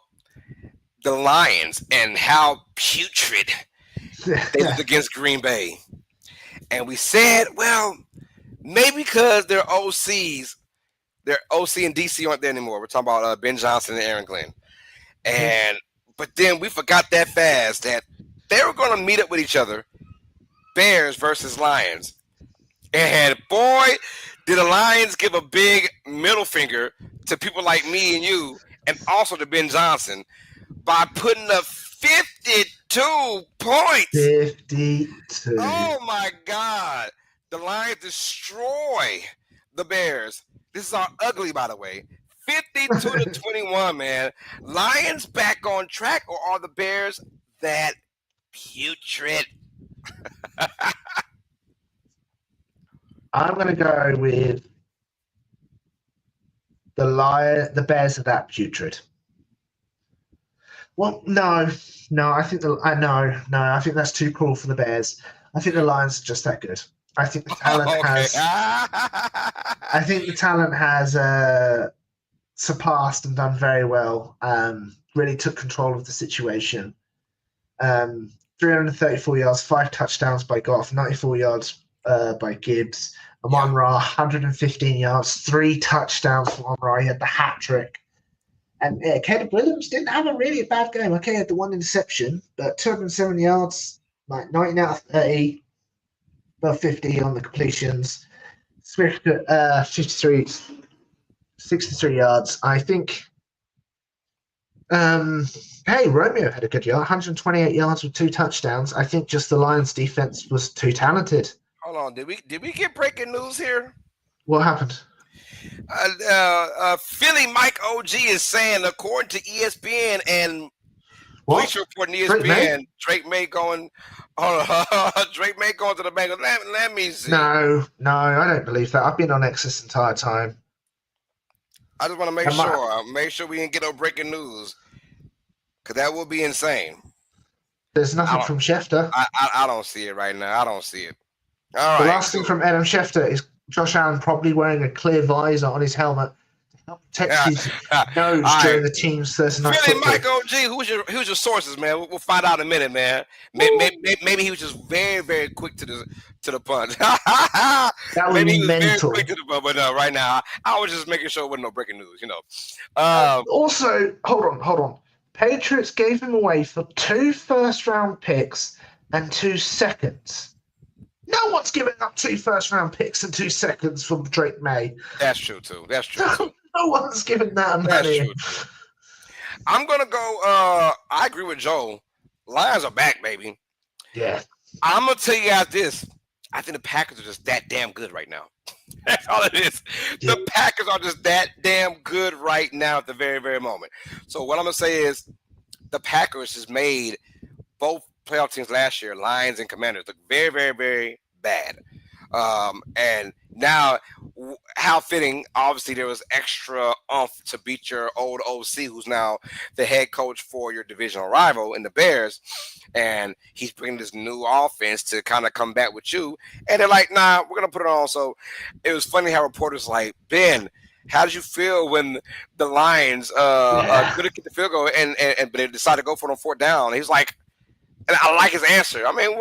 A: the Lions and how putrid they looked against Green Bay. And we said, well, maybe because their OC and DC aren't there anymore. We're talking about Ben Johnson and Aaron Glenn. But then we forgot that fast that they were going to meet up with each other, Bears versus Lions. And boy, did the Lions give a big middle finger to people like me and you, and also to Ben Johnson, by putting up 52 points.
C: 52.
A: Oh, my God. The Lions destroy the Bears. This is all ugly, by the way. 52-21, man. Lions back on track, or are the Bears that putrid?
C: I'm going to go with the Bears are that putrid. Well, no. I think I think that's too cruel for the Bears. I think the Lions are just that good. I think the talent has. I think the talent has surpassed and done very well. Really took control of the situation. 334 yards, 5 touchdowns by Goff, 94 yards by Gibbs. Amon-Ra, 115 yards, 3 touchdowns from Amon-Ra. He had the hat trick. And Caleb Williams didn't have a really bad game. Okay, he had the 1 interception, but 207 yards, like 19 out of 30, above 50 on the completions. Swift, 63 yards. I think, Romeo had a good yard, 128 yards with 2 touchdowns. I think just the Lions defense was too talented.
A: Hold on, did we get breaking news here?
C: What happened?
A: Philly Mike OG is saying, according to ESPN and Bleacher Report and ESPN, Drake May going to the Bengals. Let me see.
C: No, I don't believe that. I've been on X this entire time.
A: I just want to make sure we didn't get no breaking news, because that would be insane.
C: There's nothing from Schefter.
A: I don't see it right now. I don't see it. All
C: the
A: right.
C: last thing from Adam Schefter is Josh Allen probably wearing a clear visor on his helmet to Protect
A: Yeah.
C: his
A: All
C: nose
A: right.
C: during the team's Thursday night
A: Philly
C: football.
A: Mike OG, who's your sources, man? We'll find out in a minute, man.
C: Woo!
A: Maybe he was just very, very quick to the punch.
C: That would
A: Maybe
C: be
A: he was very quick
C: mental.
A: to the punch, but no, right now I was just making sure it wasn't no breaking news, you know. Um,
C: Also, hold on. Patriots gave him away for 2 first-round picks and 2 seconds. No one's giving up 2 first-round picks and 2 seconds for Drake May.
A: that's true too. That's true too.
C: No one's giving that
A: That's
C: money.
A: true too. I'm gonna go. I agree with Joe. Lions are back, baby.
C: Yeah.
A: I'm gonna tell you guys this. I think the Packers are just that damn good right now. That's all it is.
C: Yeah.
A: The Packers are just that damn good right now at the very, very moment. So what I'm gonna say is the Packers has made both playoff teams last year, Lions and Commanders, look very, very, very bad. And now, how fitting, obviously, there was extra oomph to beat your old OC, who's now the head coach for your divisional rival in the Bears. And he's bringing this new offense to kind of come back with you. And they're like, nah, we're going to put it on. So it was funny how reporters like, Ben, how did you feel when the Lions couldn't get the field goal and but they decided to go for it on 4th down? And he's like, and I like his answer. I mean,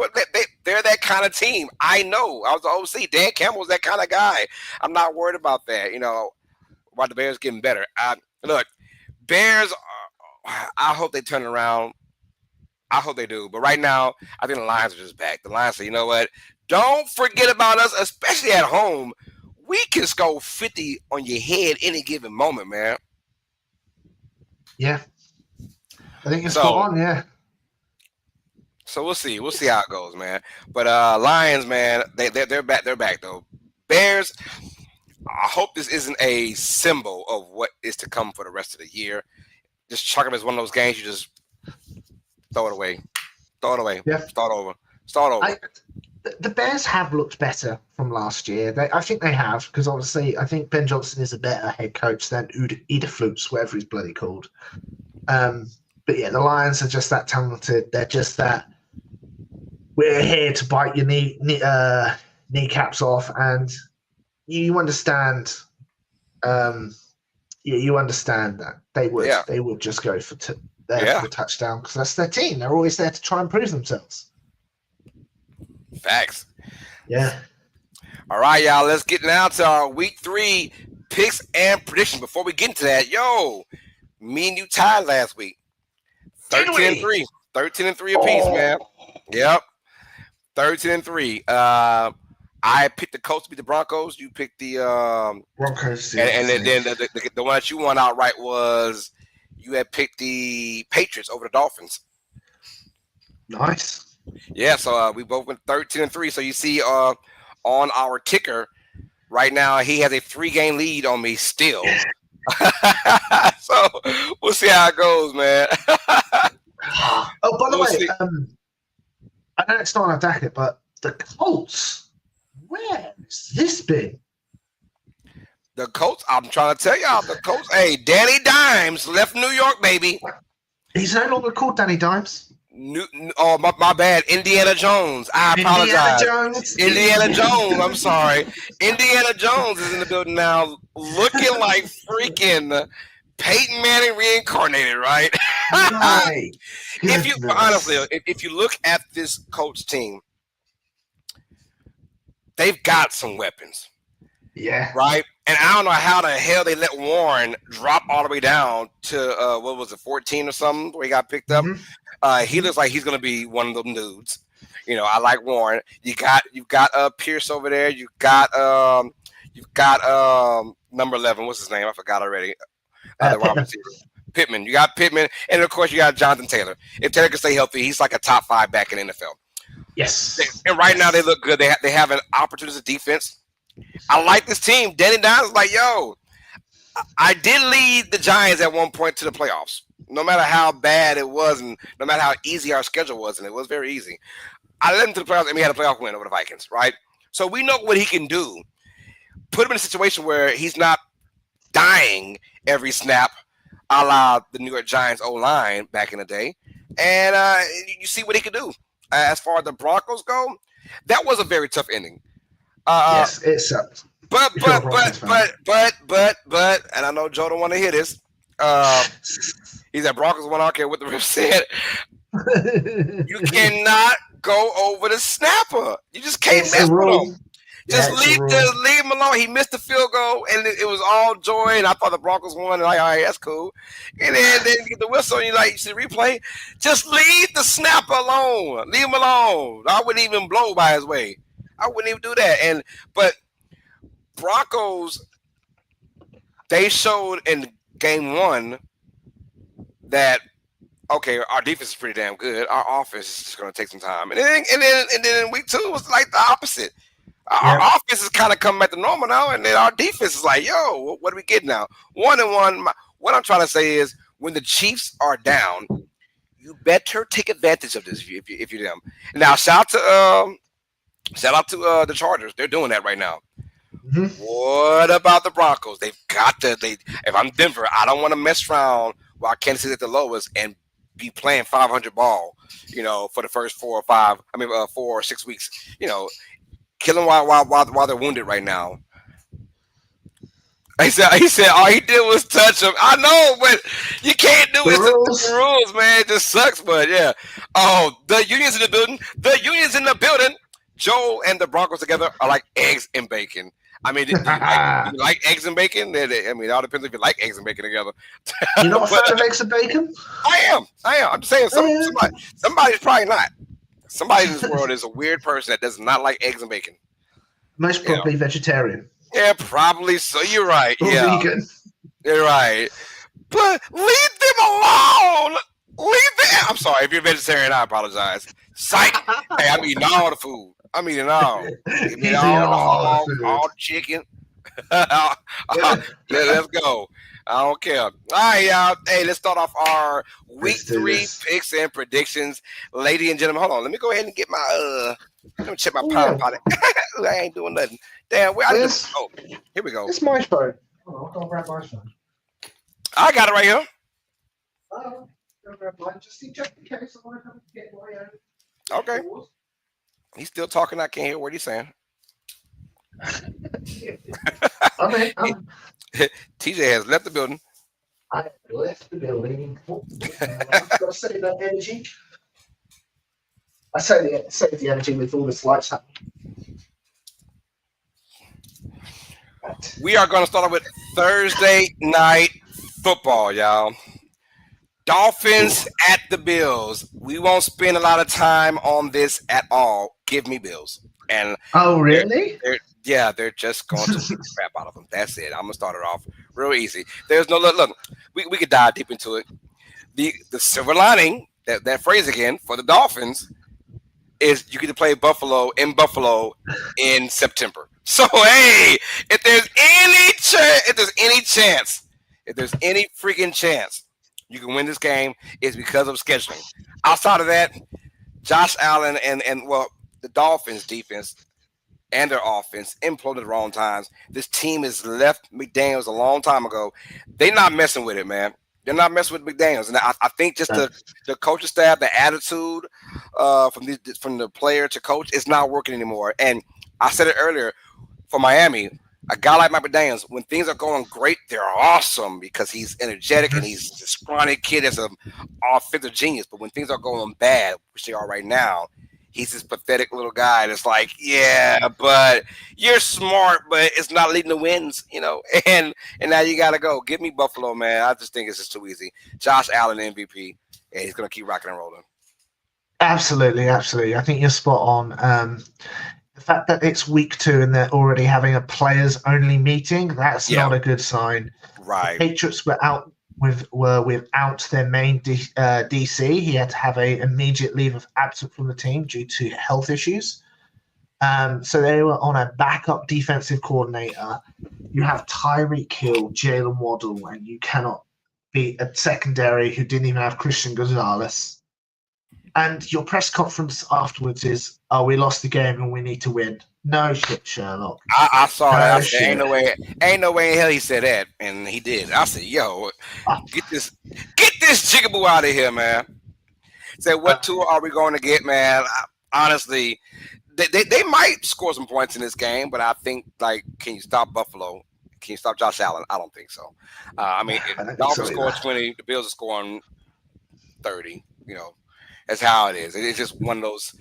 A: they're that kind of team. I know. I was the OC. Dan Campbell's that kind of guy. I'm not worried about that. You know, about the Bears getting better. Look, Bears, I hope they turn around. I hope they do. But right now, I think the Lions are just back. The Lions say, you know what? Don't forget about us, especially at home. We can score 50 on your head any given moment, man.
C: Yeah. I think it's spot on, yeah.
A: So we'll see. We'll see how it goes, man. But Lions, man, they're back. They're back though. Bears. I hope this isn't a symbol of what is to come for the rest of the year. Just chalk it as one of those games you just throw it away. Throw it away.
C: Yeah.
A: Start over. Start over.
C: The Bears have looked better from last year. I think they have, because obviously I think Ben Johnson is a better head coach than Eberflus, whatever he's bloody called. But yeah, the Lions are just that talented. They're just that. We're here to bite your kneecaps off, and you understand. You understand that they would just go for the touchdown because that's their team. They're always there to try and prove themselves.
A: Facts.
C: Yeah.
A: All right, y'all. Let's get now to our week 3 picks and predictions. Before we get into that, me and you tied last week. 13-3. 13-3 apiece, man. Yep. 13-3. I picked the Colts to beat the Broncos. You picked the
C: Broncos.
A: And then the one that you won outright was you had picked the Patriots over the Dolphins.
C: Nice.
A: Yeah, so we both went 13-3. So you see on our ticker right now, he has a 3-game lead on me still. So we'll see how it goes, man.
C: Oh, by the way, I know it's not on our docket, but the Colts, where has this been?
A: The Colts, I'm trying to tell y'all, the Colts, hey, Danny Dimes left New York, baby.
C: He's no longer called Danny Dimes.
A: My bad. Indiana Jones. I apologize. Indiana Jones. I'm sorry. Indiana Jones is in the building now, looking like freaking Peyton Manning reincarnated, right?
C: Right.
A: If you look at this Colts team, they've got some weapons.
C: Yeah.
A: Right? And I don't know how the hell they let Warren drop all the way down to 14 or something where he got picked up.
C: Mm-hmm.
A: He looks like he's gonna be one of them dudes. You know, I like Warren. You've got Pierce over there. You've got number 11. What's his name? I forgot already. Pittman. You got Pittman, and of course you got Jonathan Taylor. If Taylor can stay healthy, he's like a top 5 back in the NFL.
C: Yes.
A: And right now they look good. They have an opportunity to defense. I like this team. Danny Dimes is like, I did lead the Giants at one point to the playoffs. No matter how bad it was and no matter how easy our schedule was, and it was very easy. I led him to the playoffs and we had a playoff win over the Vikings, right? So we know what he can do. Put him in a situation where he's not dying every snap, a la the New York Giants O-line back in the day. And you see what he can do. As far as the Broncos go, that was a very tough ending.
C: Yes, it sucked.
A: But
C: if you're a
A: but
C: Broncos
A: but
C: fan.
A: but, and I know Joe don't want to hear this. Uh, he's at Broncos one. I don't care what the ref said. You cannot go over the snapper. You just can't
C: It's a
A: mess with him.
C: rule. Yeah, it's a rule.
A: Just leave him alone. He missed the field goal, and it was all joy. And I thought the Broncos won. And like, all right, that's cool. And then you get the whistle, and you like, you see the replay. Just leave the snapper alone. Leave him alone. I wouldn't even blow by his way. I wouldn't even do that. But Broncos, they showed in game one that okay, our defense is pretty damn good. Our offense is just going to take some time, and then in week two it was like the opposite. Our offense is kind of coming back to normal now, and then our defense is like, yo, what do we get now? 1-1. What I'm trying to say is, when the Chiefs are down, you better take advantage of this if you're them. Now, shout out to the Chargers. They're doing that right now. Mm-hmm. What about the Broncos? They've got to. If I'm Denver, I don't want to mess around while Kansas City at the lowest and be playing 500 ball, for the first 4 or 6 weeks, kill them while they're wounded right now. He said all he did was touch him. I know, but you can't do it. The rules, man. It just sucks, but yeah. Oh, the Union's in the building. The Union's in the building. Joe and the Broncos together are like eggs and bacon. I mean, do you like eggs and bacon? It all depends if you like eggs and bacon together.
C: You're not a fan of eggs and bacon?
A: I am. I'm just saying somebody's probably not. Somebody in this world is a weird person that does not like eggs and bacon.
C: Most probably vegetarian.
A: Yeah, probably so. You're right.
C: Or vegan.
A: You're right. But leave them alone. I'm sorry. If you're vegetarian, I apologize. Psych. Hey, I'm eating all the food. I'm eating all. All chicken. Let's go. I don't care. All right, y'all. Hey, let's start off our week 3 picks and predictions. Ladies and gentlemen, hold on. Let me go ahead and get my let me check my power potty. I ain't doing nothing. Damn, here we go.
C: It's my phone. Oh, I'll go grab my phone.
A: I got it right here.
C: I'll grab mine just in case I want to get my own.
A: Okay. He's still talking. I can't hear what he's saying. TJ has left the building.
C: I left the building. I've got to save that energy. I save the energy with all this lights happening.
A: We are going to start off with Thursday night football, y'all. Dolphins at the Bills. We won't spend a lot of time on this at all. Give me Bills. And
C: really?
A: They're just going to beat the crap out of them. That's it. I'm gonna start it off real easy. There's no look. We could dive deep into it. The silver lining, that phrase again for the Dolphins, is you get to play Buffalo in September. So hey, if there's any freaking chance you can win this game, it's because of scheduling. Outside of that, Josh Allen and the Dolphins defense and their offense imploded at the wrong times. This team has left McDaniels a long time ago. They're not messing with it, man. They're not messing with McDaniels. And I think just the coaching staff, the attitude from the player to coach is not working anymore. And I said it earlier, for Miami, a guy like Mike McDaniels, when things are going great, they're awesome because he's energetic and he's a scrawny kid that's an offensive genius. But when things are going bad, which they are right now, he's this pathetic little guy that's like, yeah, but you're smart, but it's not leading to wins, And now you got to go. Give me Buffalo, man. I just think it's just too easy. Josh Allen, MVP, and he's going to keep rocking and rolling.
C: Absolutely. I think you're spot on. The fact that it's week 2 and they're already having a players-only meeting, that's not a good sign.
A: Right.
C: The Patriots were without their main DC. He had to have an immediate leave of absence from the team due to health issues. So they were on a backup defensive coordinator. You have Tyreek Hill, Jalen Waddle, and you cannot beat a secondary who didn't even have Christian Gonzalez. And your press conference afterwards is, we lost the game and we need to win. No shit, Sherlock.
A: I saw that. I said, ain't no way in hell he said that, and he did. I said, yo, get this jigaboo out of here, man. Said, what tour are we going to get, man? Honestly, They might score some points in this game, but I think like, can you stop Buffalo? Can you stop Josh Allen? I don't think so. I mean,
C: I don't think
A: Dolphins
C: so
A: score
C: either.
A: 20, the Bills are scoring 30. That's how it is. It's just one of those,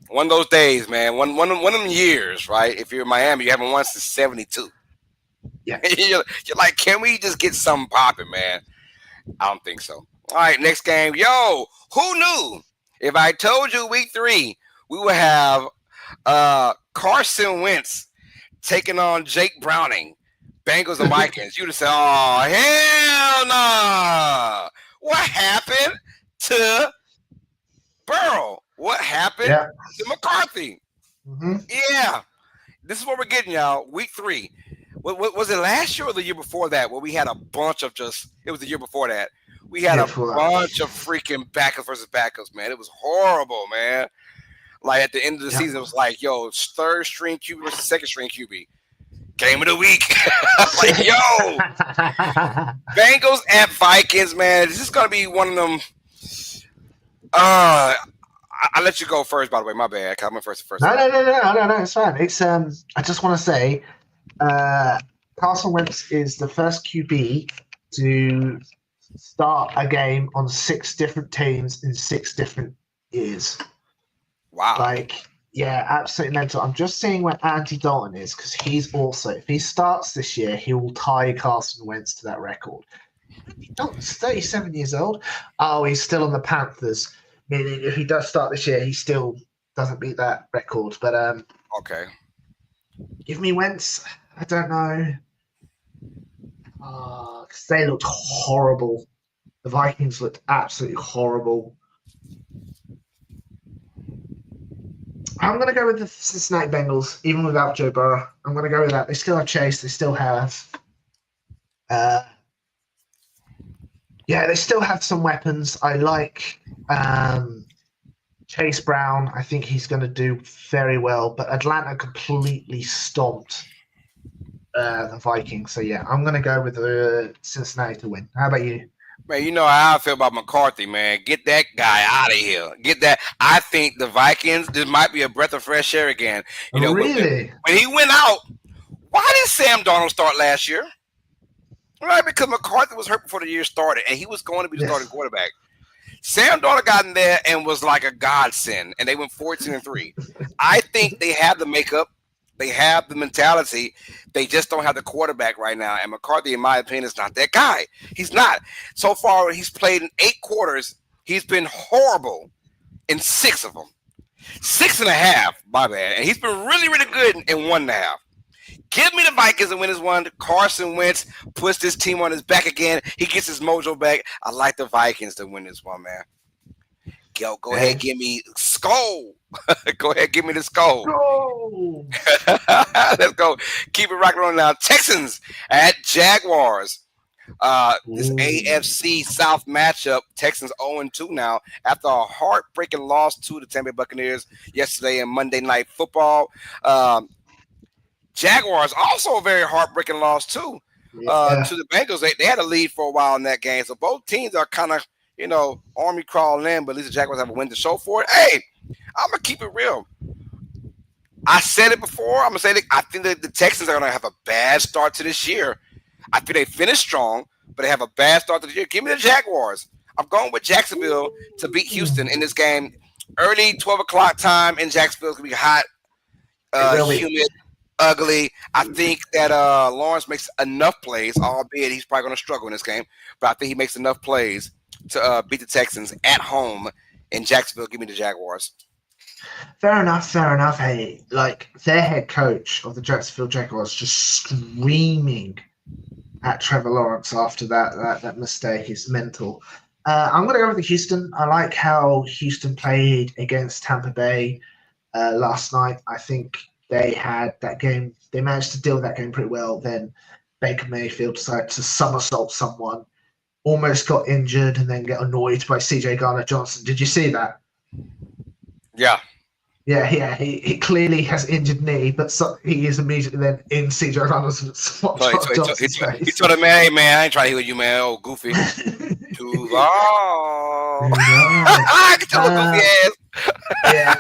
A: one of those days, man. One of them years, right? If you're in Miami, you haven't won since '72.
C: Yeah.
A: you're like, can we just get something popping, man? I don't think so. All right, next game. Yo, who knew? If I told you week 3, we would have Carson Wentz taking on Jake Browning, Bengals and Vikings, you'd have said, oh, hell no. What happened to Burrow? What happened to McCarthy?
C: Mm-hmm.
A: Yeah. This is what we're getting, y'all. Week 3. What was it last year or the year before that? Where we had a bunch of it was the year before that. We had a bunch of freaking backups versus backups, man. It was horrible, man. Like at the end of the season, it was like, yo, third string QB versus second string QB. Game of the week. Like, yo, Bengals at Vikings, man. This is going to be one of them. I'll let you go first, by the way. My bad. I went first.
C: No, it's fine. It's I just want to say, Carson Wentz is the first QB to start a game on 6 different teams in 6 different years.
A: Wow.
C: Like, yeah, absolutely mental. I'm just seeing where Andy Dalton is because he's also, if he starts this year, he will tie Carson Wentz to that record. Andy Dalton's 37 years old. Oh, he's still on the Panthers, meaning if he does start this year, he still doesn't beat that record. But
A: okay,
C: give me Wentz. I don't know. Because they looked horrible. The Vikings looked absolutely horrible. I'm going to go with the Cincinnati Bengals, even without Joe Burrow. I'm going to go with that. They still have Chase. They still have... they still have some weapons. I like Chase Brown. I think he's going to do very well. But Atlanta completely stomped the Vikings. So, yeah, I'm going to go with Cincinnati to win. How about you?
A: Man, you know how I feel about McCarthy, man. Get that guy out of here. Get that. I think the Vikings, this might be a breath of fresh air again.
C: Really?
A: When he went out, why did Sam Darnold start last year? Right, because McCarthy was hurt before the year started, and he was going to be the starting quarterback. Sam Darnold got in there and was like a godsend, and they went 14-3. I think they have the makeup. They have the mentality. They just don't have the quarterback right now. And McCarthy, in my opinion, is not that guy. He's not. So far, he's played in 8 quarters. He's been horrible in 6 of them. 6.5, my bad. And he's been really, really good in 1.5. Give me the Vikings and win this one. Carson Wentz puts this team on his back again. He gets his mojo back. I like the Vikings to win this one, man. Go ahead, give me Skull. Go ahead, give me the Skull.
C: Go.
A: Let's go. Keep it rocking on now. Texans at Jaguars. This AFC South matchup. Texans 0-2 now after a heartbreaking loss to the Tampa Bay Buccaneers yesterday in Monday Night Football. Jaguars also a very heartbreaking loss too to the Bengals. They had a lead for a while in that game. So both teams are kind of, army crawling in, but at least the Jaguars have a win to show for it. Hey, I'm going to keep it real. I said it before. I'm going to say that I think that the Texans are going to have a bad start to this year. I think they finish strong, but they have a bad start to the year. Give me the Jaguars. I'm going with Jacksonville to beat Houston in this game. Early 12 o'clock time in Jacksonville. It's going to be hot, humid, ugly. I think that Lawrence makes enough plays, albeit he's probably going to struggle in this game, but I think he makes enough plays to beat the Texans at home in Jacksonville. Give me the Jaguars.
C: Fair enough. Hey, like their head coach of the Jacksonville Jaguars just screaming at Trevor Lawrence after that mistake is mental. I'm going to go with the Houston. I like how Houston played against Tampa Bay last night. I think they had that game. They managed to deal with that game pretty well. Then Baker Mayfield decided to somersault someone, almost got injured, and then get annoyed by CJ Garner-Johnson. Did you see that?
A: Yeah.
C: Yeah. He clearly has injured knee, but he is immediately then in CJ Garner-Johnson's face.
A: He told him, man, hey, man, I ain't trying to heal you, man. Oh, goofy. Too long. Get your goofy ass.
C: Yeah.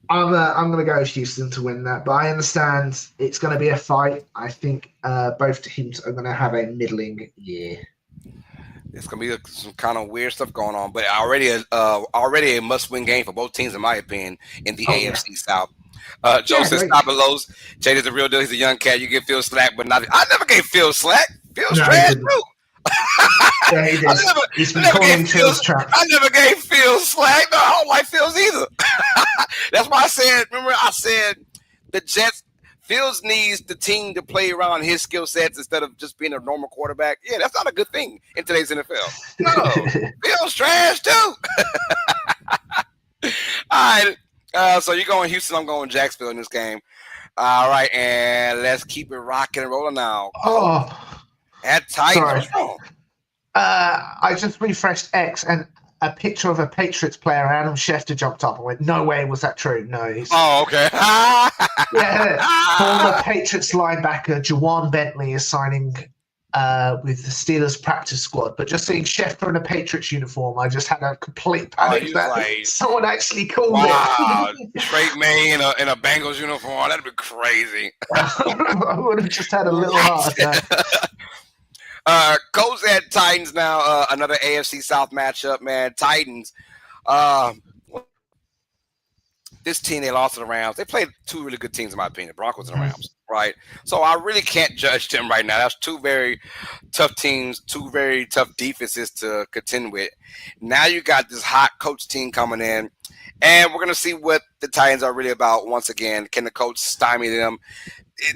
C: I'm going to go with Houston to win that, but I understand it's going to be a fight. I think both teams are going to have a middling year.
A: It's gonna be some kind of weird stuff going on, but already a must-win game for both teams, in my opinion, in the AFC South. Joe says,
C: Great.
A: "Stop it, Lowe's. Jade is the real deal. He's a young cat. You give Phil slack, but not. I never gave Phil slack. Phil's
C: No, he
A: trash
C: didn't.
A: too.
C: Yeah, he did. He's been calling Phil's trap.
A: I never gave Phil slack. No, I don't like Phil's either. That's why I said. Remember, I said the Jets. Fields needs the team to play around his skill sets instead of just being a normal quarterback. Yeah, that's not a good thing in today's NFL. No, Fields trash too. All right. So you're going Houston. I'm going Jacksonville in this game. All right, and let's keep it rocking and rolling now. At Titans. What's wrong?
C: I just refreshed X and a picture of a Patriots player, Adam Schefter, jumped up and went, "No way was that true." No.
A: Oh, okay.
C: Former Patriots linebacker Jawan Bentley is signing with the Steelers practice squad. But just seeing Schefter in a Patriots uniform, I just had a complete panic that someone actually called
A: it. Trey May in a Bengals uniform. That'd be crazy.
C: I would have just had a little heart attack.
A: Colts at Titans now. Another AFC South matchup, man. Titans. This team, they lost to the Rams. They played two really good teams, in my opinion, the Broncos and the Rams, right? So I really can't judge them right now. That's two very tough teams, two very tough defenses to contend with. Now you got this hot coach team coming in, and we're going to see what the Titans are really about once again. Can the coach stymie them?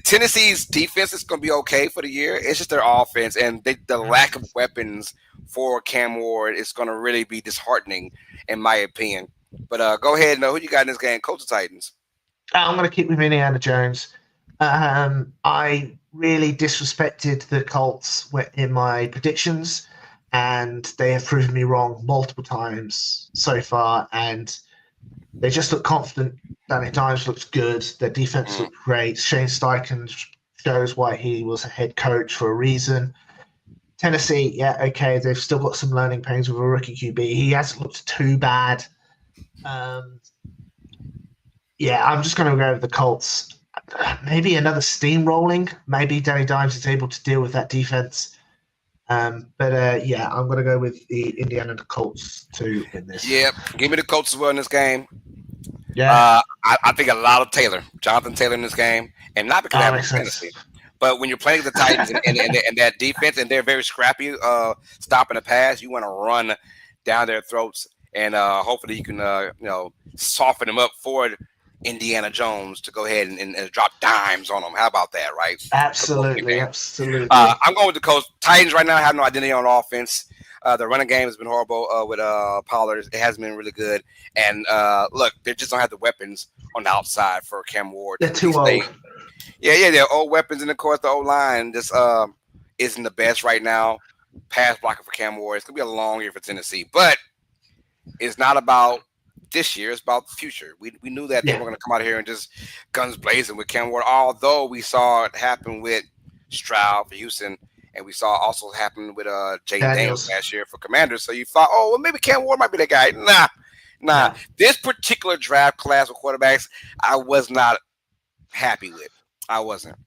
A: Tennessee's defense is going to be okay for the year. It's just their offense, and the lack of weapons for Cam Ward is going to really be disheartening, in my opinion. But go ahead, who you got in this game? Colts or Titans?
C: I'm going to keep with Indiana Jones. I really disrespected the Colts in my predictions, and they have proven me wrong multiple times so far, and they just look confident. Danny Dimes looks good. Their defense looked great. Shane Steichen shows why he was a head coach for a reason. Tennessee, yeah, okay, they've still got some learning pains with a rookie QB. He hasn't looked too bad. Yeah, I'm just going to go with the Colts. Maybe another steamrolling. Maybe Danny Dimes is able to deal with that defense. But yeah, I'm going to go with the Indiana Colts to win this.
A: Yep, give me the Colts as well in this game.
C: Yeah,
A: I think a lot of Jonathan Taylor in this game, and not because I'm Tennessee, but when you're playing the Titans and that defense, and they're very scrappy, stopping the pass, you want to run down their throats, and hopefully you can soften them up for Indiana Jones to go ahead and drop dimes on them. How about that, right?
C: Absolutely.
A: I'm going with the Colts. Titans right now have no identity on offense. The running game has been horrible with Pollard. It hasn't been really good. And look, they just don't have the weapons on the outside for Cam Ward.
C: They're too old.
A: Yeah, they're old weapons. And, of course, the O-line just isn't the best right now. Pass blocking for Cam Ward. It's going to be a long year for Tennessee. But it's not about this year. It's about the future. We knew that they were going to come out here and just guns blazing with Cam Ward, although we saw it happen with Stroud for Houston. And we saw also happen with Jay Daniels last year for Commanders. So you thought, oh, well, maybe Cam Ward might be the guy. Nah. Yeah. This particular draft class of quarterbacks, I was not happy with. I wasn't.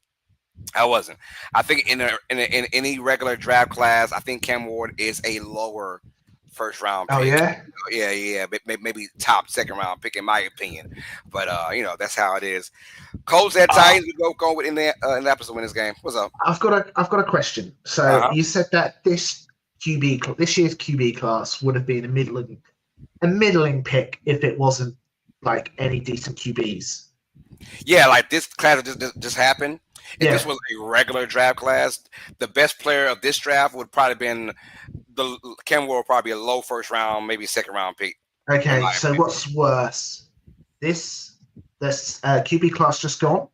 A: I think in any regular draft class, I think Cam Ward is a lower first round pick.
C: Oh, yeah?
A: Yeah. Maybe top second round pick, in my opinion. But, that's how it is. Colts at Titans, we go with Indianapolis to win this game. What's up?
C: I've got a question. So you said that this year's QB class would have been a middling pick if it wasn't like any decent QBs.
A: Yeah, like this class just happened. If this was a regular draft class, the best player of this draft would probably been Cam Ward, probably a low first round, maybe second round pick.
C: Okay, so what's worse? This QB class just gone,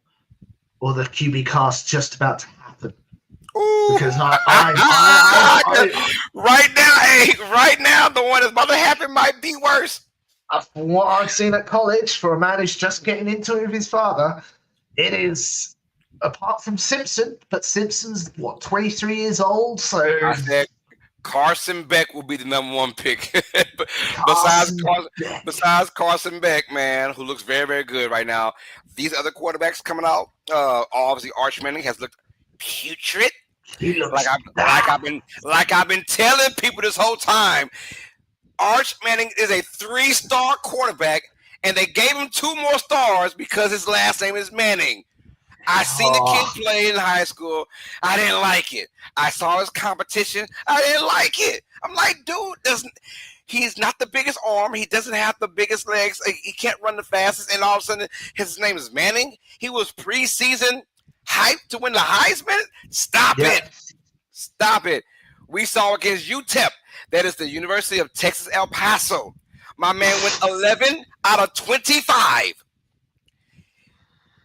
C: or the QB class just about to happen?
A: Ooh.
C: Because
A: right now, the one that's about to happen might be worse.
C: From what I've seen at college, for a man who's just getting into it with his father, it is, apart from Simpson, but Simpson's, 23 years old? So
A: I said Carson Beck will be the number one pick. besides
C: Carson
A: Carson,
C: Beck.
A: besides Carson Beck, man, who looks very, very good right now. These other quarterbacks coming out, obviously Arch Manning has looked putrid.
C: He
A: Like
C: looks
A: I've like
C: bad.
A: I've been telling people this whole time. Arch Manning is a 3-star quarterback, and they gave him 2 more stars because his last name is Manning. I seen the kid
C: Oh,
A: play in high school. I didn't like it. I saw his competition. I didn't like it. I'm like, dude, he's not the biggest arm. He doesn't have the biggest legs. He can't run the fastest. And all of a sudden, his name is Manning. He was preseason hyped to win the Heisman. Stop
C: yeah.
A: it. Stop it. We saw against UTEP. That is the University of Texas El Paso. My man went 11 out of 25.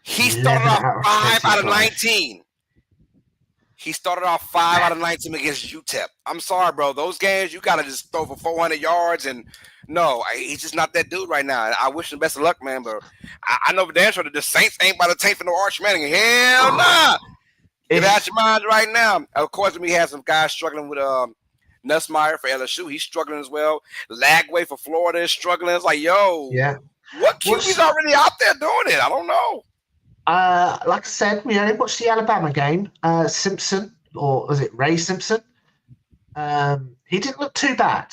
A: He started
C: 11
A: off
C: out of
A: 5 out of
C: 25.
A: 19. He started off 5 out of 19 against UTEP. I'm sorry, bro. Those games, you got to just throw for 400 yards. And no, he's just not that dude right now. I wish him best of luck, man. But I know for damn sure that the Saints ain't about to take for no Arch Manning. Hell nah. Get out your minds right now. Of course, we have some guys struggling with Nussmeier for LSU. He's struggling as well. Lagway for Florida is struggling. It's like, yo,
C: Yeah.
A: what QB's already out there doing it? I don't know.
C: Like I said, we only watched the Alabama game. Simpson, or was it Ray Simpson? He didn't look too bad.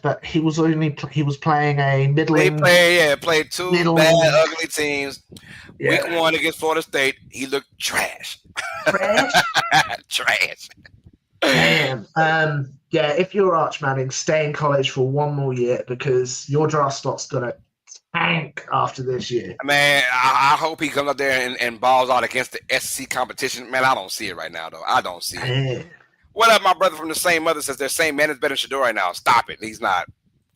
C: But he was playing a middling.
A: Played 2 bad, ugly teams.
C: Yeah.
A: Week 1 against Florida State, he looked trash. Trash.
C: Damn. Yeah, if you're Arch Manning, stay in college for 1 more year because your draft stock's gonna tank after this year.
A: Man, I hope he comes up there and balls out against the SEC competition. Man, I don't see it right now, though. I don't see it. What up, my brother from the same mother says they're saying man is better than Shador right now. Stop it. He's not.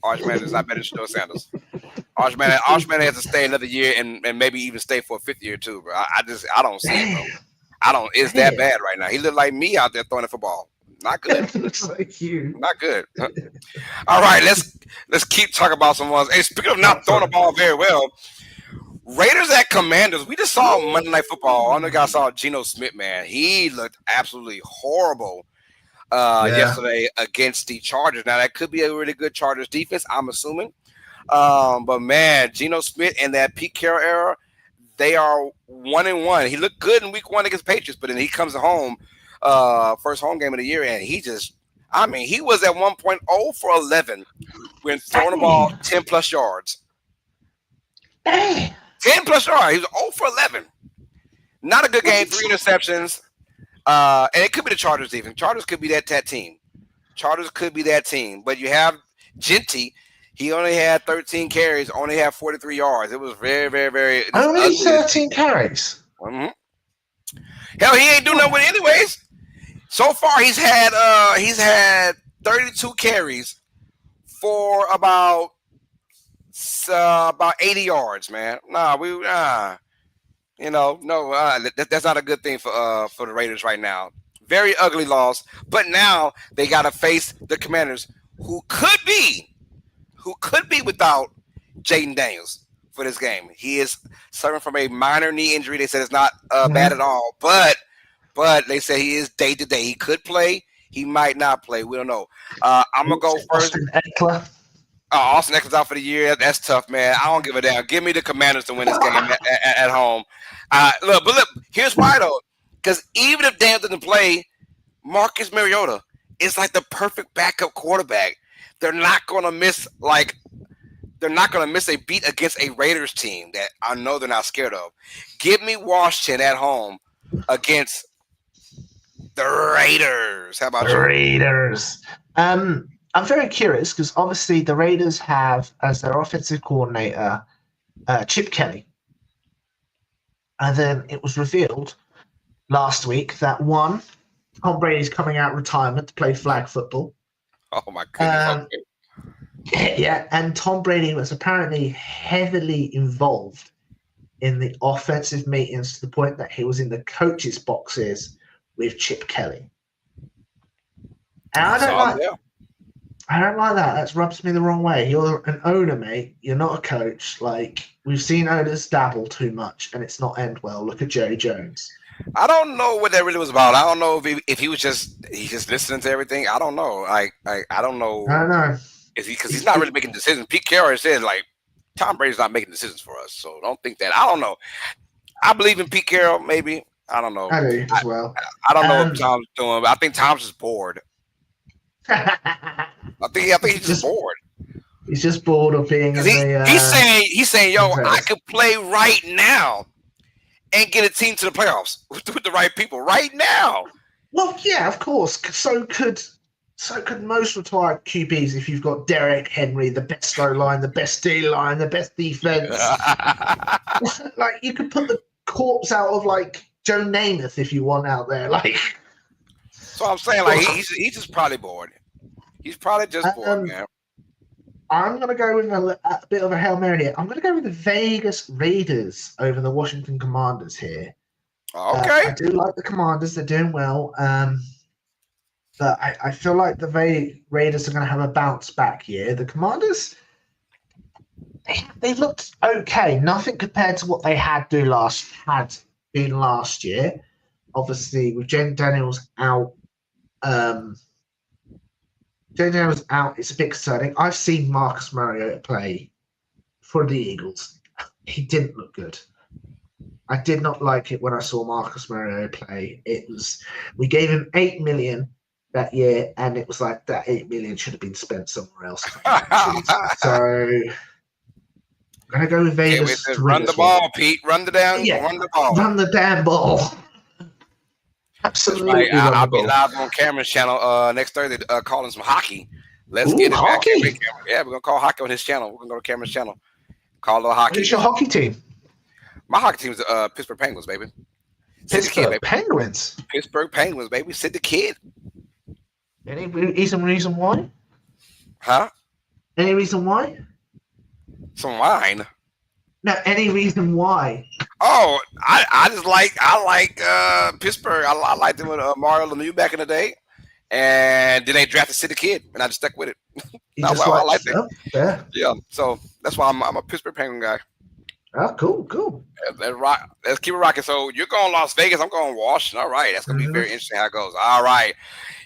A: Arch Manning is not better than Shador Sanders. Arch Manning has to stay another year and maybe even stay for a 5th year too, bro. I don't see it, bro. It's that bad right now. He looked like me out there throwing the football. Not good.
C: Looks like you.
A: Not good. All right, let's keep talking about some ones. Hey, speaking of not throwing the ball very well, Raiders at Commanders. We just saw Monday Night Football. I know you guys saw Geno Smith, man. He looked absolutely horrible yesterday against the Chargers. Now, that could be a really good Chargers defense, I'm assuming. But, man, Geno Smith and that Pete Carroll era, they are 1-1. He looked good in week 1 against Patriots, but then he comes home, first home game of the year, and he was at 1 point 0 for 11 when throwing the ball 10-plus yards. 10-plus yards. He was 0 for 11. Not a good game, 3 interceptions. And it could be the Chargers even. Chargers could be that team. But you have Genty. He only had 13 carries, only had 43 yards. It was very, very, very.
C: Only 13 carries?
A: Mm-hmm. Hell, he ain't doing nothing with it anyways. So far, he's had 32 carries for about 80 yards, man. That's not a good thing for the Raiders right now. Very ugly loss, but now they got to face the Commanders, who could be without Jaden Daniels for this game. He is suffering from a minor knee injury. They said it's not bad at all, but they say he is day to day. He could play. He might not play. We don't know. I'm going to go first.
C: Austin Eckler.
A: Austin Eckler's out for the year. That's tough, man. I don't give a damn. Give me the Commanders to win this game at home. Look, here's why, though. Because even if Daniels doesn't play, Marcus Mariota is like the perfect backup quarterback. They're not going to miss a beat against a Raiders team that I know they're not scared of. Give me Washington at home against the Raiders. How about you?
C: Raiders. I'm very curious because obviously the Raiders have as their offensive coordinator Chip Kelly. And then it was revealed last week that Tom Brady's coming out of retirement to play flag football.
A: Oh my goodness.
C: Yeah, and Tom Brady was apparently heavily involved in the offensive meetings to the point that he was in the coaches' boxes with Chip Kelly. And I don't like that. That rubs me the wrong way. You're an owner, mate. You're not a coach. Like, we've seen owners dabble too much and it's not end well. Look at Jerry Jones.
A: I don't know what that really was about. I don't know if he was he's just listening to everything. I don't know. I don't
C: I
A: know.
C: don't know.
A: Is he because he's
C: He's,
A: not really
C: he,
A: making decisions. Pete Carroll said like Tom Brady's not making decisions for us, so don't think that. I don't know. I believe in Pete Carroll. Maybe I don't know.
C: I do
A: I,
C: as well.
A: I don't know what
C: Um,
A: Tom's doing, but I think Tom's just bored. I think he's
C: he's
A: just
C: just
A: bored
C: he's just bored of being
A: because
C: in the
A: he's saying yo, I
C: affairs.
A: could play right now and get a team to the playoffs with the right people right now.
C: Well, yeah, of course. So could most retired QBs if you've got Derek Henry, the best O line, the best D line, the best defense. Like you could put the corpse out of like Joe Namath if you want out there. Like,
A: So I'm saying like he's just probably bored. He's probably just bored,
C: um,
A: man.
C: I'm gonna go with a bit of a Hail Mary here. I'm gonna go with the Vegas Raiders over the Washington Commanders here.
A: Okay.
C: I do like the Commanders; they're doing well. But I feel like the Raiders are going to have a bounce back year. The Commanders, they looked okay. Nothing compared to what they had been last year. Obviously, with Jen Daniels out, um, Jen Daniels out, it's a bit concerning. I've seen Marcus Mariota play for the Eagles. He didn't look good. I did not like it when I saw Marcus Mariota play. We gave him 8 million that year, and it was like that 8 million should have been spent somewhere else. So I'm gonna go with
A: Okay, we
C: Vegas
A: said
C: to win
A: run the
C: this one.
A: ball, Pete. Run
C: Yeah,
A: the ball.
C: run the damn ball.
A: That's right.
C: Absolutely run the
A: I'll be
C: ball.
A: live on Cameron's channel next Thursday calling some hockey. Let's
C: Ooh,
A: get it, man. I can't wait,
C: hockey.
A: Cameron. Yeah, we're gonna call hockey on his channel. We're gonna go to Cameron's channel. Call the hockey.
C: Who's your hockey team?
A: My hockey team's Pittsburgh Penguins, baby. Sid the kid,
C: Pittsburgh
A: baby.
C: Penguins.
A: Pittsburgh Penguins, baby. Sid the kid.
C: Any reason why?
A: Huh?
C: Any reason why?
A: Some wine.
C: No, any reason why?
A: Oh, I like Pittsburgh. I liked them with Mario Lemieux back in the day, and then they drafted Sid the Kid, and I just stuck with it.
C: You
A: I,
C: just
A: I
C: like
A: like it.
C: yeah.
A: Yeah, so that's why I'm a Pittsburgh Penguin guy.
C: Oh, cool.
A: Let's rock. Let's keep it rocking. So you're going Las Vegas. I'm going Washington. All right, that's gonna be
C: Mhm.
A: very interesting how it goes. All right,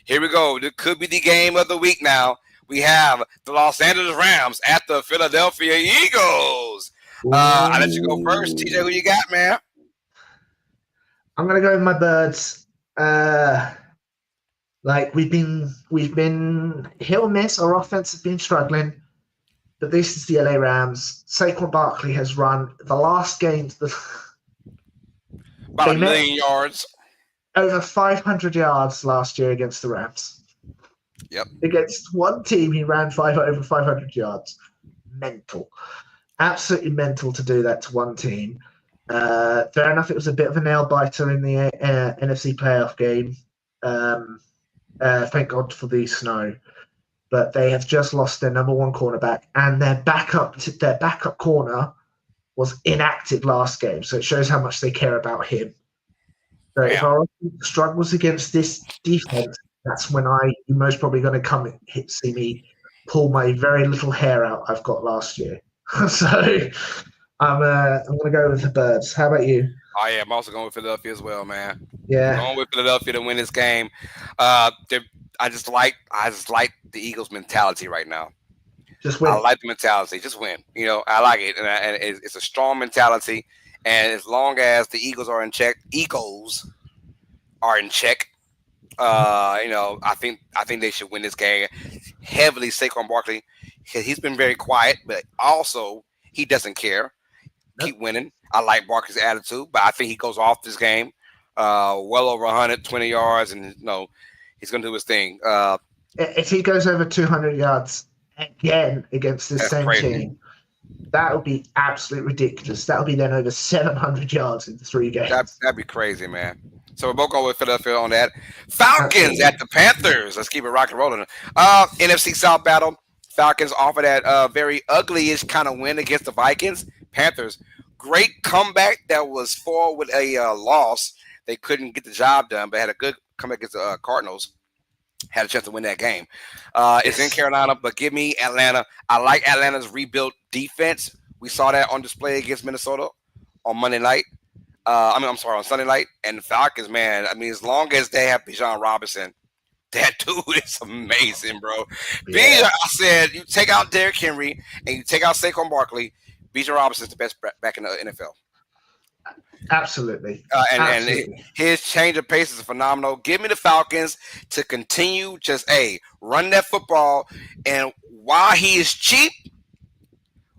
A: here we go. This could be the game of the week. Now we have the Los Angeles Rams at the Philadelphia Eagles. I let you go first, TJ. Who you got, man?
C: I'm gonna go with my birds. Like we've been hit or miss. Our offense has been struggling, but this is the LA Rams. Saquon Barkley has run the last games.
A: About
C: They
A: a
C: met
A: million yards.
C: over 500 yards last year against the Rams.
A: Yep.
C: Against one team, he ran over 500 yards. Mental, absolutely mental to do that to one team. Fair enough, it was a bit of a nail biter in the NFC playoff game. Thank God for the snow. But they have just lost their number one cornerback, and their backup corner was inactive last game. So it shows how much they care about him. So if our offense struggles against this defense, that's when you're most probably going to see me pull my very little hair out I've got last year. So I'm going to go with the birds. How about you?
A: Oh yeah, I'm also going with Philadelphia as well, man.
C: Yeah,
A: Going with Philadelphia to win this game. I just like the Eagles' mentality right now.
C: just
A: I
C: win.
A: like the mentality. Just win. I like it, and it's a strong mentality. And as long as the Eagles are in check, I think they should win this game. Heavily Saquon Barkley, he's been very quiet, but also he doesn't care. Keep winning. I like Barkley's attitude, but I think he goes off this game, well over 120 yards, and he's gonna do his thing.
C: If he goes over 200 yards again against the same team, that would be absolutely ridiculous. That would be then over 700 yards in 3 games.
A: That'd be crazy, man. So we're both going with Philadelphia on that. Falcons at the Panthers. Let's keep it rock and rolling. NFC South battle. Falcons offer that very ugly-ish kind of win against the Vikings. Panthers, great comeback that was fought with a loss. They couldn't get the job done, but had a good comeback against the Cardinals. Had a chance to win that game. It's in Carolina, but give me Atlanta. I like Atlanta's rebuilt defense. We saw that on display against Minnesota on Monday night. I'm sorry, on Sunday night. And the Falcons, man, I mean, as long as they have Bijan Robinson, that dude is amazing, bro. Bijan,
C: Yeah,
A: I said, you take out Derrick Henry and you take out Saquon Barkley, Bijan Robinson's the best back in the NFL.
C: absolutely,
A: And
C: absolutely.
A: his change of pace is phenomenal. Give me the Falcons to continue just run that football. And while he is cheap,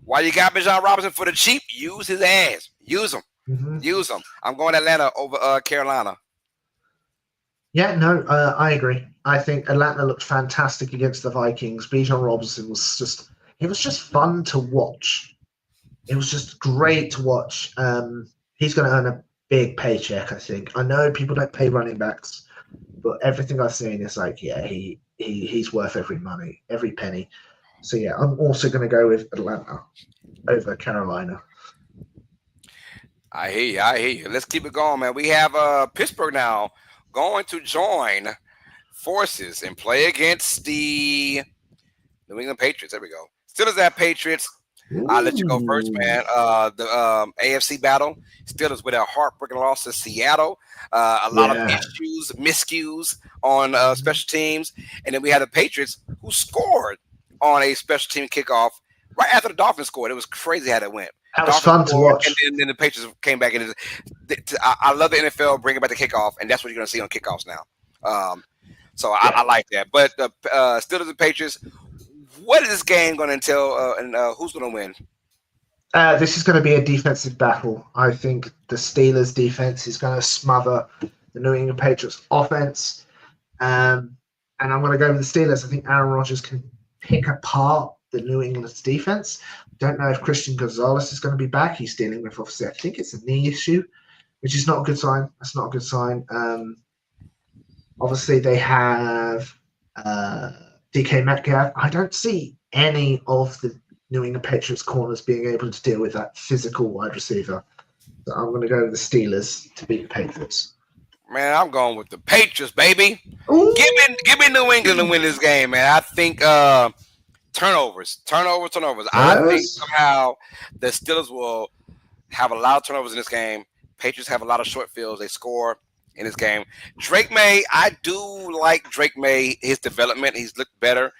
A: while you got Bijan Robinson for the cheap, use his ass. Use him.
C: Hmm.
A: Use him. I'm going Atlanta over Carolina.
C: Yeah, no, I agree. I think Atlanta looked fantastic against the Vikings. Bijan Robinson he was just fun to watch. It was just great to watch. He's going to earn a big paycheck, I think. I know people don't pay running backs, but everything I've seen is like, yeah, he's worth every money, every penny. So yeah, I'm also going to go with Atlanta over Carolina.
A: I hear you. I hear you. Let's keep it going, man. We have Pittsburgh now going to join forces and play against the New England Patriots. There we go. Steelers at Patriots. I'll let you go first,
C: Ooh,
A: man. The AFC battle. Steelers with a heartbreaking loss to Seattle. A lot of
C: yeah.
A: issues, miscues on
C: Mhm.
A: special teams. And then we had the Patriots who scored on a special team kickoff right after the Dolphins scored. It was crazy how that went.
C: That was
A: Dolphins
C: fun to
A: scored, and
C: watch.
A: then the Patriots came back. And I love the NFL bringing back the kickoff, and that's what you're going to see on kickoffs now. So
C: Yeah.
A: I like that. But the Steelers and Patriots, what is this game going to entail, and who's going to win?
C: This is going to be a defensive battle. I think the Steelers' defense is going to smother the New England Patriots' offense. And I'm going to go with the Steelers. I think Aaron Rodgers can pick apart the New England's defense. Don't know if Christian Gonzalez is going to be back. He's dealing with, obviously, I think it's a knee issue, which is not a good sign. That's not a good sign. Obviously, they have DK Metcalf. I don't see any of the New England Patriots corners being able to deal with that physical wide receiver. So I'm going to go with the Steelers to beat the Patriots.
A: Man, I'm going with the Patriots, baby. Give me New England to win this game, man. I think turnovers. I think
C: Nervous?
A: somehow the Steelers will have a lot of turnovers in this game. Patriots have a lot of short fields. They score in this game. Drake May, I do like Drake May. His development, he's looked better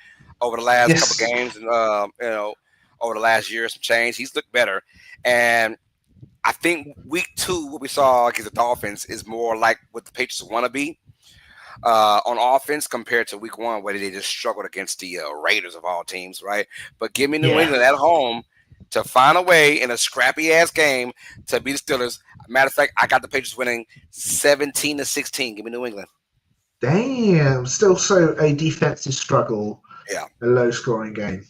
A: over the last couple
C: Yes.
A: games, and over the last year, some change. He's looked better, and I think week 2, what we saw against the Dolphins is more like what the Patriots want to be on offense compared to week 1, where they just struggled against the Raiders of all teams, right? But give me New
C: Yeah.
A: England at home to find a way in a scrappy ass game to beat the Steelers. Matter of fact, I got the Patriots winning 17-16. Give me New England.
C: Damn. Still so a defensive struggle,
A: Yeah.
C: a low scoring game.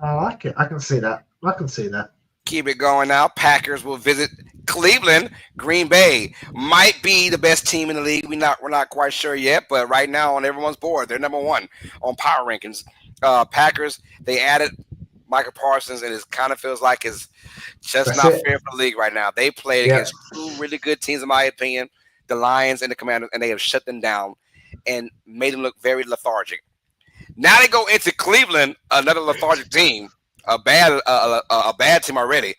C: I like it. I can see that. I can see that.
A: Keep it going now. Packers will visit Cleveland. Green Bay might be the best team in the league. We're not quite sure yet, but right now on everyone's board, they're number 1 on power rankings. Packers, they added Michael Parsons, and it kind of feels like it's just
C: That's
A: not
C: it.
A: fair for the league right now. They played
C: Yeah.
A: against 2 really good teams, in my opinion, the Lions and the Commanders, and they have shut them down and made them look very lethargic. Now they go into Cleveland, another lethargic team, a bad team already.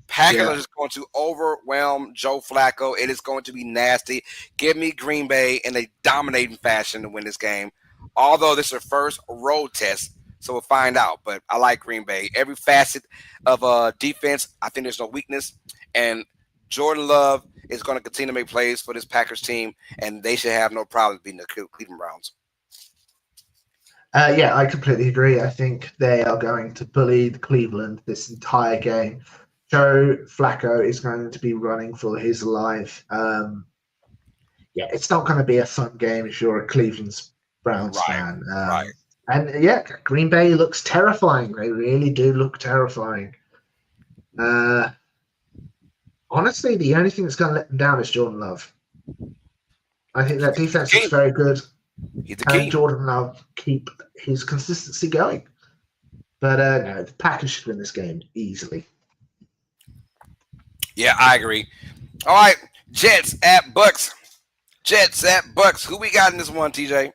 A: Packers are
C: Yeah.
A: just going to overwhelm Joe Flacco. It is going to be nasty. Give me Green Bay in a dominating fashion to win this game. Although this is their first road test, so we'll find out. But I like Green Bay. Every facet of defense, I think there's no weakness. And Jordan Love is going to continue to make plays for this Packers team, and they should have no problem beating the Cleveland Browns.
C: Yeah, I completely agree. I think they are going to bully Cleveland this entire game. Joe Flacco is going to be running for his life. Yeah, it's not going to be a fun game if you're a Cleveland Browns
A: Right,
C: fan.
A: right.
C: And yeah, Green Bay looks terrifying. They really do look terrifying. Uh, Honestly, the only thing that's going to let them down is Jordan Love. I think that defense looks
A: Key.
C: very good.
A: He's the
C: And
A: key.
C: Jordan Love keep his consistency going. But no, the Packers should win this game easily.
A: Yeah, I agree. All right, Jets at Bucks. Jets at Bucks. Who we got in this one, TJ?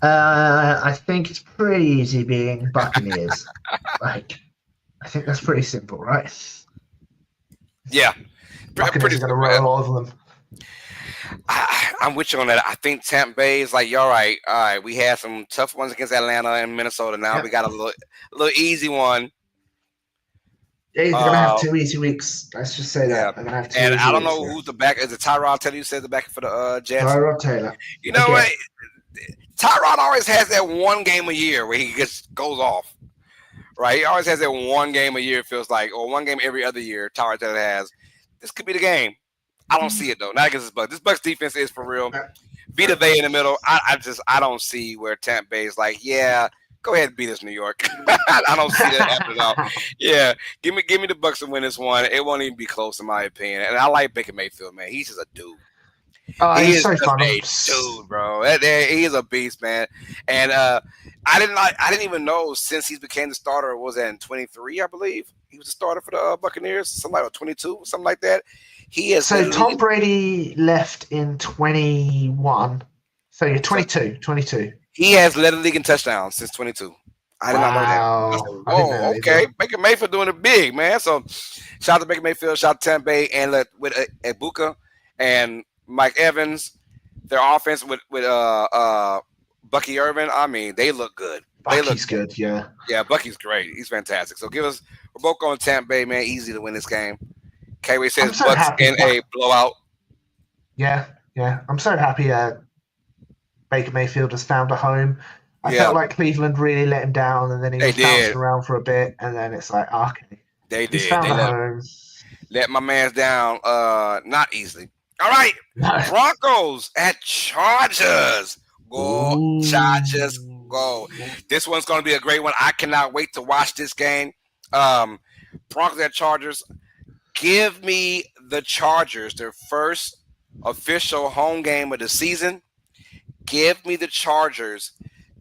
C: I think it's pretty easy being Buccaneers. Like, I think that's pretty simple, right?
A: Yeah,
C: Buccaneers
A: pretty
C: are going to
A: simple. Yeah.
C: roll over them.
A: I'm with you on that. I think Tampa Bay is like, you're all right. All right, we had some tough ones against Atlanta and Minnesota. Now we
C: Yep.
A: got a little easy one.
C: Yeah, they're going to have
A: Uh,
C: 2 easy weeks. Let's just say
A: yeah.
C: that. They're going to have two
A: And
C: easy
A: I don't
C: weeks
A: know
C: there.
A: who's the back. Is it Tyrod Taylor? You said the back for the Jets.
C: Tyrod Taylor.
A: You know
C: Again.
A: what? Tyrod always has that one game a year where he just goes off. Right? He always has that one game a year, it feels like, or one game every other year. Tyrod Taylor has. This could be the game. I don't see it though. Not against this Bucks. This Bucks defense is for real. Beat a Bay in the middle. I don't see where Tampa Bay is like, yeah, go ahead and beat us, New York. I don't see that happening at all. Yeah, give me the Bucks to win this one. It won't even be close in my opinion. And I like Baker Mayfield, man. He's just a dude. He
C: He's
A: is
C: so
A: just
C: fun.
A: a dude, bro. He is a beast, man. And I didn't even know since he became the starter. Was that in 23? I believe he was the starter for the Buccaneers. Something like 22, something like that. He has
C: So Tom Brady left in 21. So you're 22.
A: He has led the league in touchdowns since 22. I did not know that. I said,
C: I didn't know
A: whoa,
C: that
A: okay.
C: either.
A: Baker Mayfield doing it big, man. So shout out to Baker Mayfield, shout out to Tampa Bay, and with Ibuka and Mike Evans, their offense with Bucky Irvin. I mean, they look good.
C: Bucky's good, yeah.
A: Yeah, Bucky's great. He's fantastic. So we're both going Tampa Bay, man. Easy to win this game. K-Way says
C: so
A: Bucks
C: happy.
A: in a blowout.
C: Yeah. I'm so happy Baker Mayfield has found a home. I
A: Yeah.
C: felt like Cleveland really let him down, and then he
A: They
C: was bouncing
A: did.
C: around for a bit, and then it's like, okay,
A: They
C: he's
A: did.
C: found
A: They
C: a home.
A: let my man's down not easily. All right.
C: No.
A: Broncos at Chargers. Go
C: Ooh.
A: Chargers, go. This one's going to be a great one. I cannot wait to watch this game. Broncos at Chargers. Give me the Chargers, their first official home game of the season. Give me the Chargers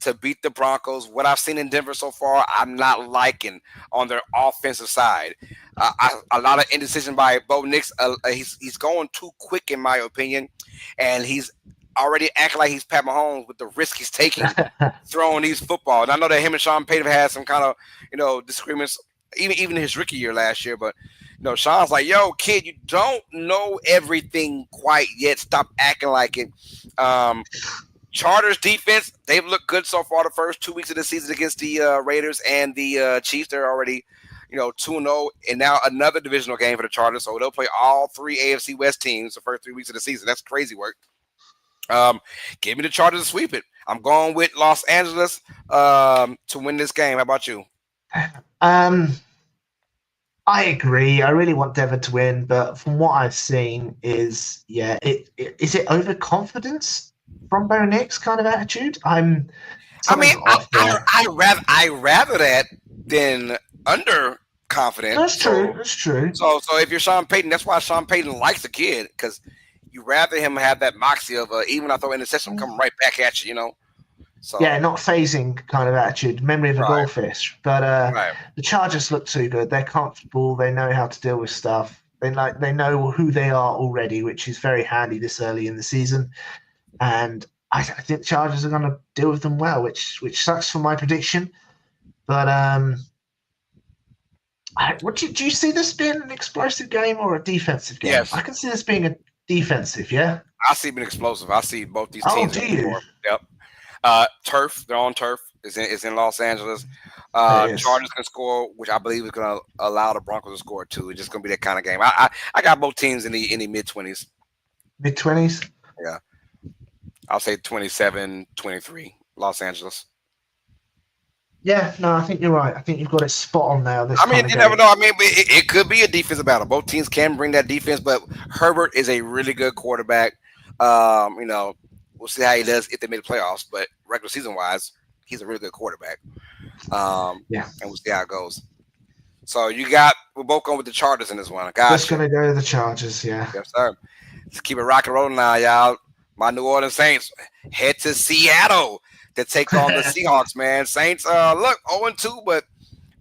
A: to beat the Broncos. What I've seen in Denver so far, I'm not liking on their offensive side. A lot of indecision by Bo Nix. He's going too quick, in my opinion, and he's already acting like he's Pat Mahomes with the risk he's taking throwing these football. And I know that him and Sean Payton have had some kind of disagreements, even his rookie year last year. But Sean's like, yo, kid, you don't know everything quite yet. Stop acting like it. Chargers defense, they've looked good so far the first 2 weeks of the season against the Raiders and the Chiefs. They're already 2-0, and now another divisional game for the Chargers. So they'll play all three AFC West teams the first 3 weeks of the season. That's crazy work. Give me the Chargers to sweep it. I'm going with Los Angeles to win this game. How about you?
C: I agree. I really want Denver to win, but from what I've seen is it overconfidence from Bo Nix kind of attitude? I
A: rather that than underconfident.
C: That's true.
A: So if you're Sean Payton, that's why Sean Payton likes the kid, because you rather him have that moxie of even I throw interception coming right back at you, So
C: yeah, not phasing kind of attitude, memory of a goldfish. But the Chargers look too good. They're comfortable. They know how to deal with stuff. They know who they are already, which is very handy this early in the season. And I think the Chargers are going to deal with them well, which sucks for my prediction. But do you see this being an explosive game or a defensive game?
A: Yes.
C: I can see this being a defensive, yeah?
A: I see it being explosive. I see both these teams.
C: Oh, do you?
A: Yep. Turf. They're on turf. It's in Los Angeles. Chargers can score, which I believe is going to allow the Broncos to score too. It's just going to be that kind of game. I got both teams in the mid-20s.
C: Mid-20s?
A: Yeah. I'll say 27-23, Los Angeles.
C: Yeah, no, I think you're right. I think you've got it spot on now.
A: You never know. I mean, it could be a defensive battle. Both teams can bring that defense, but Herbert is a really good quarterback. We'll see how he does if they make the playoffs, but regular season-wise, he's a really good quarterback. And we'll see how it goes. So we're both going with the Chargers in this one.
C: Just going to go to the Chargers, yeah.
A: Yes, sir. Let's keep it rock and rolling now, y'all. My New Orleans Saints head to Seattle to take on the Seahawks, man. Saints, look, 0-2, but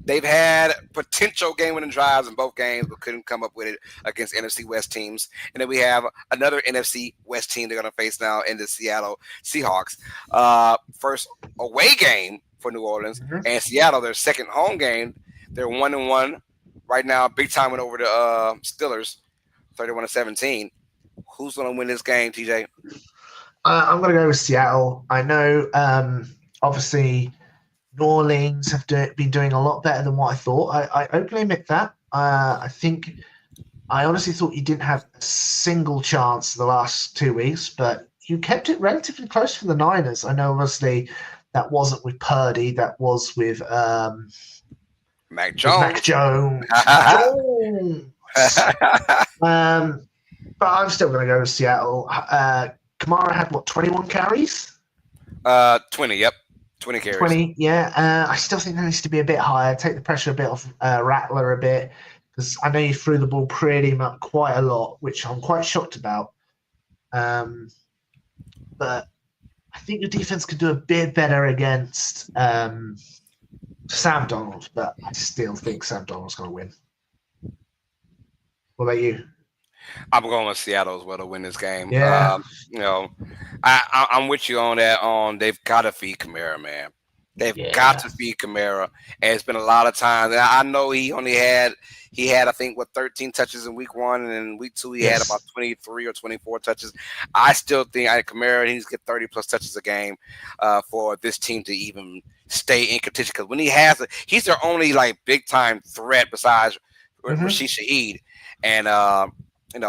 A: they've had potential game-winning drives in both games, but couldn't come up with it against NFC West teams. And then we have another NFC West team they're going to face now in the Seattle Seahawks. First away game for New Orleans, and Seattle, their second home game. They're 1-1 right now, big time win over the Steelers. 31-17. Who's going to win this game, TJ?
C: I'm going to go with Seattle. I know, obviously, New Orleans have been doing a lot better than what I thought. I openly admit that. I honestly thought you didn't have a single chance the last 2 weeks, but you kept it relatively close for the Niners. I know, obviously, that wasn't with Purdy. That was with
A: Mac
C: Mac
A: Jones.
C: Jones. But I'm still going to go with Seattle. Kamara had, 21 carries?
A: 20, yep. 20 carries.
C: 20, yeah. I still think that needs to be a bit higher. Take the pressure a bit off Rattler a bit, because I know you threw the ball pretty much quite a lot, which I'm quite shocked about. But I think your defense could do a bit better against Sam Darnold, but I still think Sam Darnold's going to win. What about you?
A: I'm going with Seattle as well to win this game.
C: Yeah.
A: I'm with you on that. They've got to feed Kamara, man. They've got to feed Kamara, and it's been a lot of times. And I know he had I think 13 touches in week 1, and in week 2 he had about 23 or 24 touches. I still think Kamara needs to get 30 plus touches a game for this team to even stay in contention. Because when he's their only big time threat besides Rashid Shaheed, and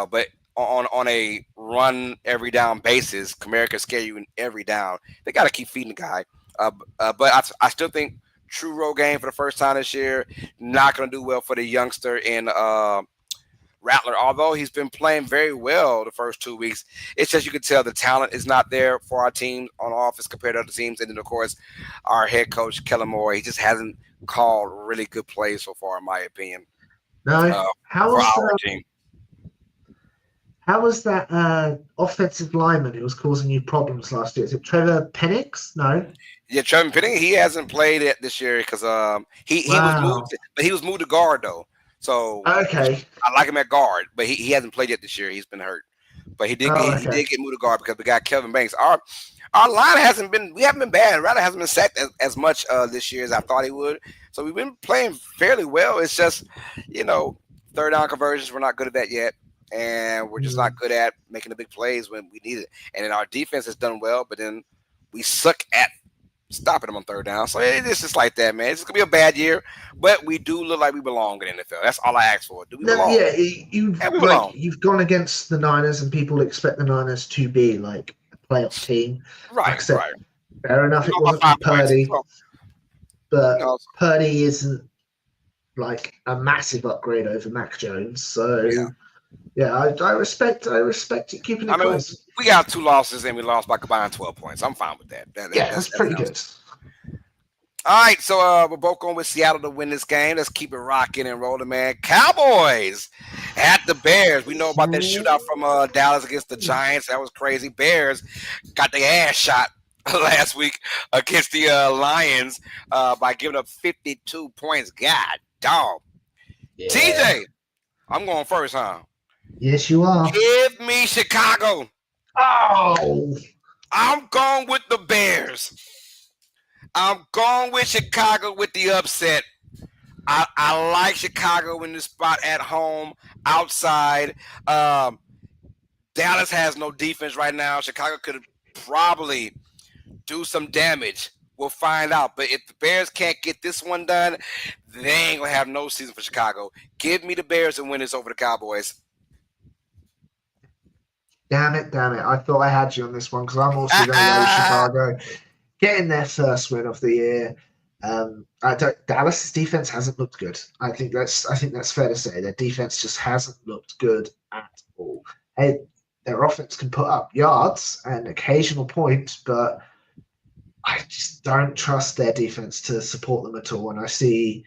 A: but on a run every down basis, Kamara can scare you in every down. They got to keep feeding the guy. But I still think true road game for the first time this year. Not going to do well for the youngster in Rattler. Although he's been playing very well the first 2 weeks, it's just you can tell the talent is not there for our team on offense compared to other teams. And then, of course, our head coach, Kellen Moore, he just hasn't called really good plays so far, in my opinion.
C: No.
A: For our team.
C: How was that offensive lineman who was causing you problems last year? Is it Trevor Penix? No.
A: Yeah, Trevor Penix. He hasn't played it this year because he was moved, but he was moved to guard though. So
C: okay,
A: I like him at guard, but he hasn't played yet this year. He's been hurt, but he did get moved to guard because we got Kevin Banks. Our line haven't been bad. Rather hasn't been sacked as much this year as I thought he would. So we've been playing fairly well. It's just third down conversions. We're not good at that yet. And we're just not good at making the big plays when we need it. And then our defense has done well, but then we suck at stopping them on third down. So it's just like that, man. It's going to be a bad year, but we do look like we belong in the NFL. That's all I ask for. Do we belong?
C: Yeah, you've gone against the Niners, and people expect the Niners to be like a playoff team.
A: Right.
C: Fair enough, it wasn't for Purdy. But Purdy isn't like a massive upgrade over Mac Jones. So... Yeah, I respect it keeping it close.
A: We got 2 losses and we lost by combined 12 points. I'm fine with that.
C: That's pretty good.
A: All right, so we're both going with Seattle to win this game. Let's keep it rocking and rolling, man. Cowboys at the Bears. We know about that shootout from Dallas against the Giants. That was crazy. Bears got their ass shot last week against the Lions by giving up 52 points. God, dog. Yeah. TJ, I'm going first, huh?
C: Yes, you are.
A: Give me Chicago.
C: Oh.
A: I'm going with the Bears. I'm going with Chicago with the upset. I like Chicago in this spot at home, outside. Dallas has no defense right now. Chicago could probably do some damage. We'll find out. But if the Bears can't get this one done, they ain't going to have no season for Chicago. Give me the Bears and win this over the Cowboys.
C: Damn it. I thought I had you on this one because I'm also going to go with Chicago. Getting their first win of the year. Dallas' defense hasn't looked good. I think that's fair to say. Their defense just hasn't looked good at all. Hey, their offense can put up yards and occasional points, but I just don't trust their defense to support them at all. And I see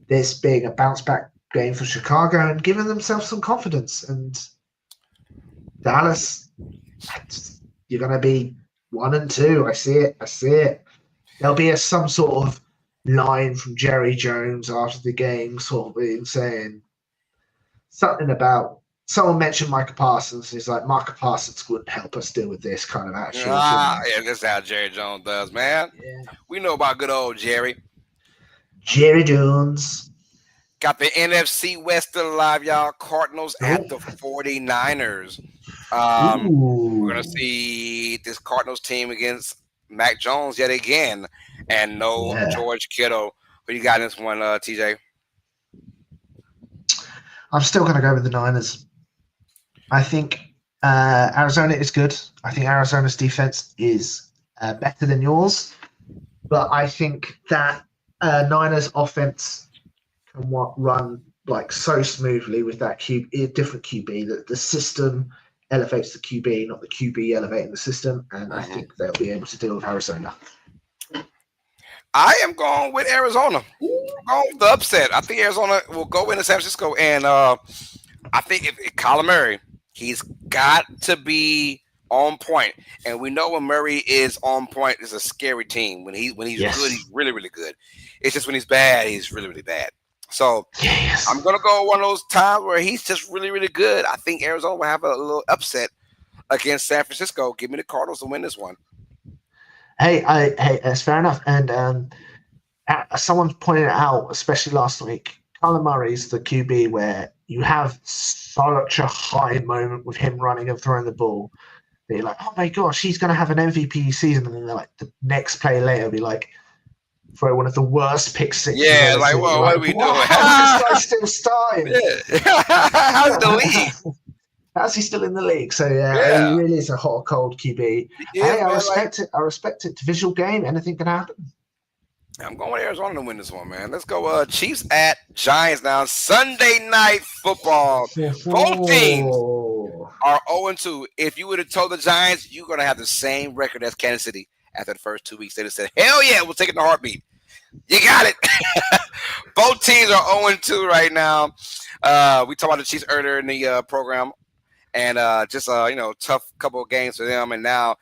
C: this being a bounce back game for Chicago and giving themselves some confidence. And Dallas, you're going to be 1-2. I see it. There'll be some sort of line from Jerry Jones after the game, sort of being saying something about. Someone mentioned Micah Parsons. He's like, Micah Parsons wouldn't help us deal with this kind of attitude.
A: Yeah, that's how Jerry Jones does, man.
C: Yeah.
A: We know about good old Jerry.
C: Jerry Jones.
A: Got the NFC West still alive, y'all. Cardinals at
C: Oh.
A: the 49ers. We're going to
C: Ooh.
A: see this Cardinals team against Mac Jones yet again. And no
C: Yeah.
A: George Kittle. Who you got in this one, TJ?
C: I'm still going to go with the Niners. I think Arizona is good. I think Arizona's defense is better than yours. But I think that Niners offense can run like so smoothly with that different QB that the system elevates the QB, not the QB elevating the system. And I think they'll be able to deal with Arizona.
A: I am going with Arizona. I'm going with the upset. I think Arizona will go into San Francisco, and I think if Kyler Murray, he's got to be on point. And we know when Murray is on point, it's a scary team. When he's good, he's really, really good. It's just when he's bad, he's really, really bad. So I'm going to go one of those times where he's just really, really good. I think Arizona will have a little upset against San Francisco. Give me the Cardinals to win this one.
C: Hey, that's fair enough. And someone pointed out, especially last week, Kyler Murray's the QB where you have such a high moment with him running and throwing the ball. They're like, oh my gosh, he's going to have an MVP season. And then they're like, the next play later, be like, throw one of the worst pick sixes.
A: Yeah, like, well, what are we doing?
C: How is this guy still starting?
A: Yeah. How's the league?
C: How's he still in the league? So yeah, he really is a hot or cold QB.
A: Yeah,
C: I respect it. I respect it. Divisional game, anything can happen.
A: I'm going with Arizona to win this one, man. Let's go Chiefs at Giants now. Sunday night football. Both teams are 0-2. If you would have told the Giants you're going to have the same record as Kansas City after the first 2 weeks, they'd have said, hell yeah, we'll take it in a heartbeat. You got it. Both teams are 0-2 right now. We talked about the Chiefs earlier in the program. And just tough couple of games for them, and now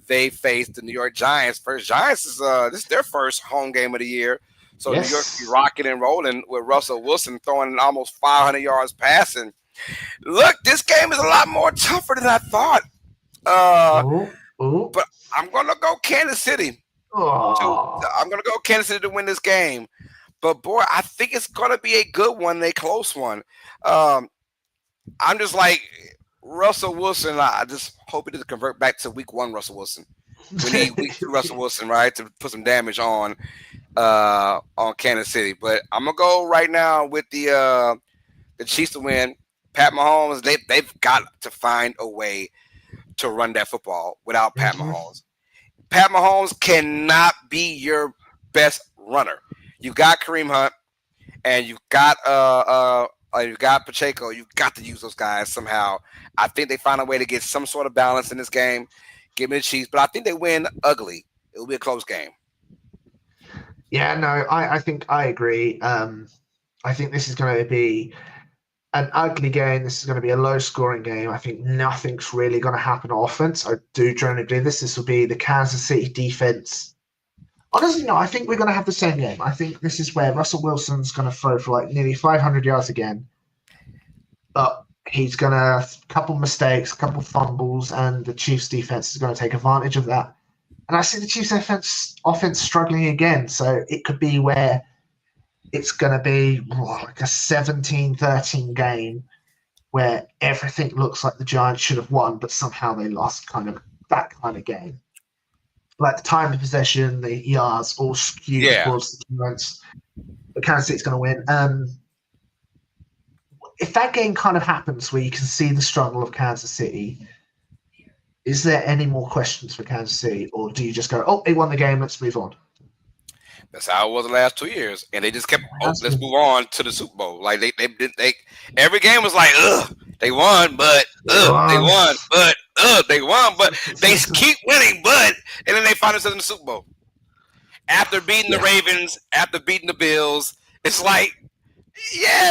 A: they face the New York Giants. First Giants is this is their first home game of the year, so New York be rocking and rolling with Russell Wilson throwing almost 500 yards passing. Look, this game is a lot more tougher than I thought. But I'm gonna go Kansas City. I'm gonna go Kansas City to win this game. But boy, I think it's gonna be a good one, a close one. I'm just like. Russell Wilson, I just hope he doesn't convert back to week 1 Russell Wilson. We need week 2 Russell Wilson, right, to put some damage on Kansas City. But I'm gonna go right now with the Chiefs to win. Pat Mahomes, they've got to find a way to run that football without Pat Mahomes. Pat Mahomes cannot be your best runner. You've got Kareem Hunt, and you've got Pacheco. You've got to use those guys somehow. I think they find a way to get some sort of balance in this game. Give me the Chiefs, but I think they win ugly. It will be a close game.
C: Yeah, no, I think I agree. I think this is going to be an ugly game. This is going to be a low-scoring game. I think nothing's really going to happen on offense. I do generally believe this will be the Kansas City defense. Honestly, no, I think we're going to have the same game. I think this is where Russell Wilson's going to throw for like nearly 500 yards again. But he's going to have a couple mistakes, a couple fumbles, and the Chiefs defense is going to take advantage of that. And I see the Chiefs offense struggling again. So it could be where it's going to be like a 17-13 game where everything looks like the Giants should have won, but somehow they lost that kind of game. Like the time of possession, the yards all skewed towards the Giants. But Kansas City's going to win. If that game kind of happens where you can see the struggle of Kansas City, is there any more questions for Kansas City, or do you just go, "Oh, they won the game, let's move on"?
A: That's how it was the last 2 years, and they just kept, let's move on to the Super Bowl. Like they every game was like, ugh, they won, but they won, but they won, but they keep winning, but and then they find themselves in the Super Bowl after beating the Ravens, after beating the Bills. It's like, yeah,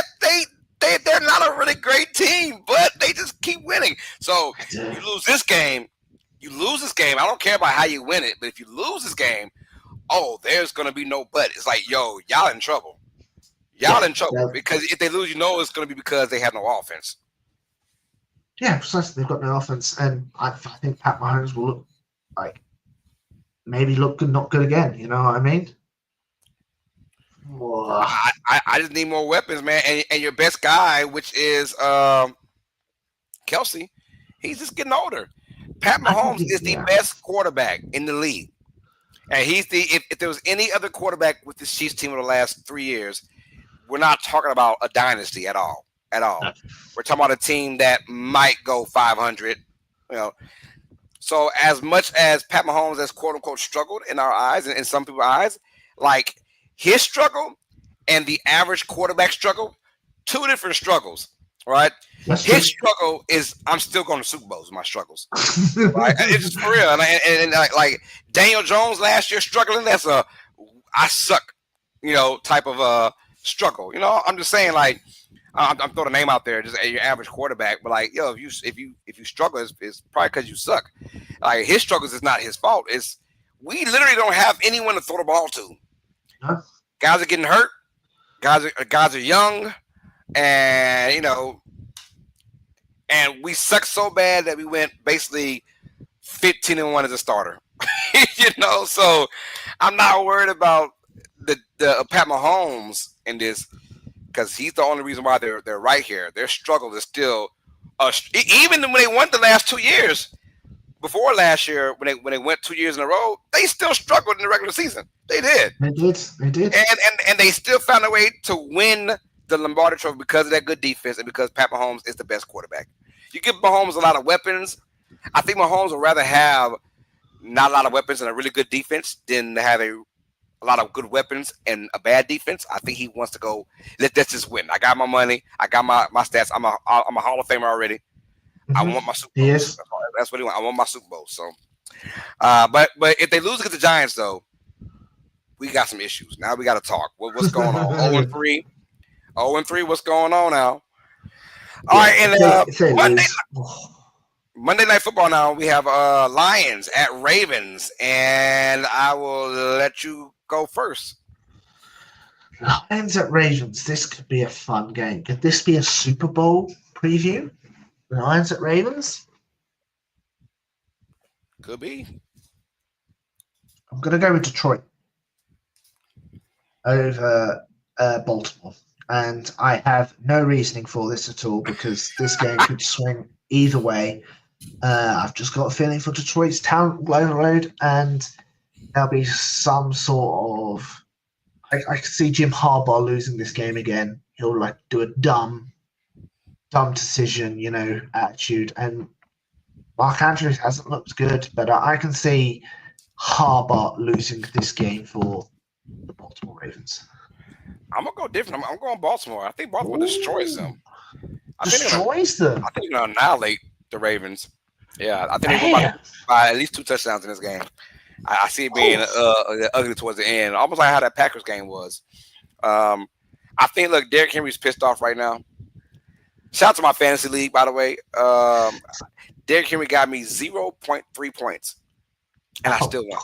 A: they're not a really great team, but they just keep winning. So you lose this game. I don't care about how you win it, but if you lose this game, there's going to be no but. It's like, yo, y'all in trouble. Because if they lose, it's going to be because they have no offense.
C: Yeah, precisely. They've got no offense. And I think Pat Mahomes will look like maybe look good, not good again. You know what I mean?
A: I just need more weapons, man. And your best guy, which is Kelsey, he's just getting older. Pat Mahomes is the best quarterback in the league. And he's if there was any other quarterback with this Chiefs team in the last 3 years, we're not talking about a dynasty at all. At all.
C: No.
A: We're talking about a team that might go 500. You know. So as much as Pat Mahomes has quote unquote struggled in our eyes and in some people's eyes, like his struggle and the average quarterback struggle, two different struggles. Right? His struggle is I'm still going to Super Bowls. My struggles, right? It's just for real. And like Daniel Jones last year struggling. That's a I suck, type of struggle. I'm just saying like I'm throwing a name out there, just your average quarterback. But like if you struggle, it's probably because you suck. Like his struggles is not his fault. It's we literally don't have anyone to throw the ball to.
C: Huh?
A: Guys are getting hurt. Guys are young. And and we suck so bad that we went basically 15-1 as a starter. So I'm not worried about the Pat Mahomes in this because he's the only reason why they're right here. Their struggle is still even when they won the last 2 years. Before last year, when they went 2 years in a row, they still struggled in the regular season. They did.
C: They did.
A: And they still found a way to win the Lombardi Trophy because of that good defense and because Pat Mahomes is the best quarterback. You give Mahomes a lot of weapons. I think Mahomes would rather have not a lot of weapons and a really good defense than have a lot of good weapons and a bad defense. I think he wants to go, let's just win. I got my money. I got my stats. I'm a Hall of Famer already. Mm-hmm. I want my Super Bowl.
C: Yes.
A: That's what he wants. I want my Super Bowl. So, but if they lose against the Giants, though, we got some issues. Now we got to talk. What's going on? 0-3. 0-3, what's going on now? All right, and Monday Night Football now, we have Lions at Ravens, and I will let you go first.
C: Lions at Ravens, this could be a fun game. Could this be a Super Bowl preview? Lions at Ravens?
A: Could be.
C: I'm going to go with Detroit over Baltimore. And I have no reasoning for this at all because this game could swing either way. I've just got a feeling for Detroit's talent overload, and there'll be some sort of. I can see Jim Harbaugh losing this game again. He'll do a dumb decision, attitude. And Mark Andrews hasn't looked good, but I can see Harbaugh losing this game for the Baltimore Ravens.
A: I'm gonna go different. I'm going Baltimore. I think Baltimore destroys them.
C: Destroys them.
A: I think they're gonna annihilate the Ravens. Yeah, I think they're going by at least 2 touchdowns in this game. I see it being ugly towards the end, almost like how that Packers game was. I think Derrick Henry's pissed off right now. Shout out to my fantasy league, by the way. Derrick Henry got me 0.3 points, and I still won.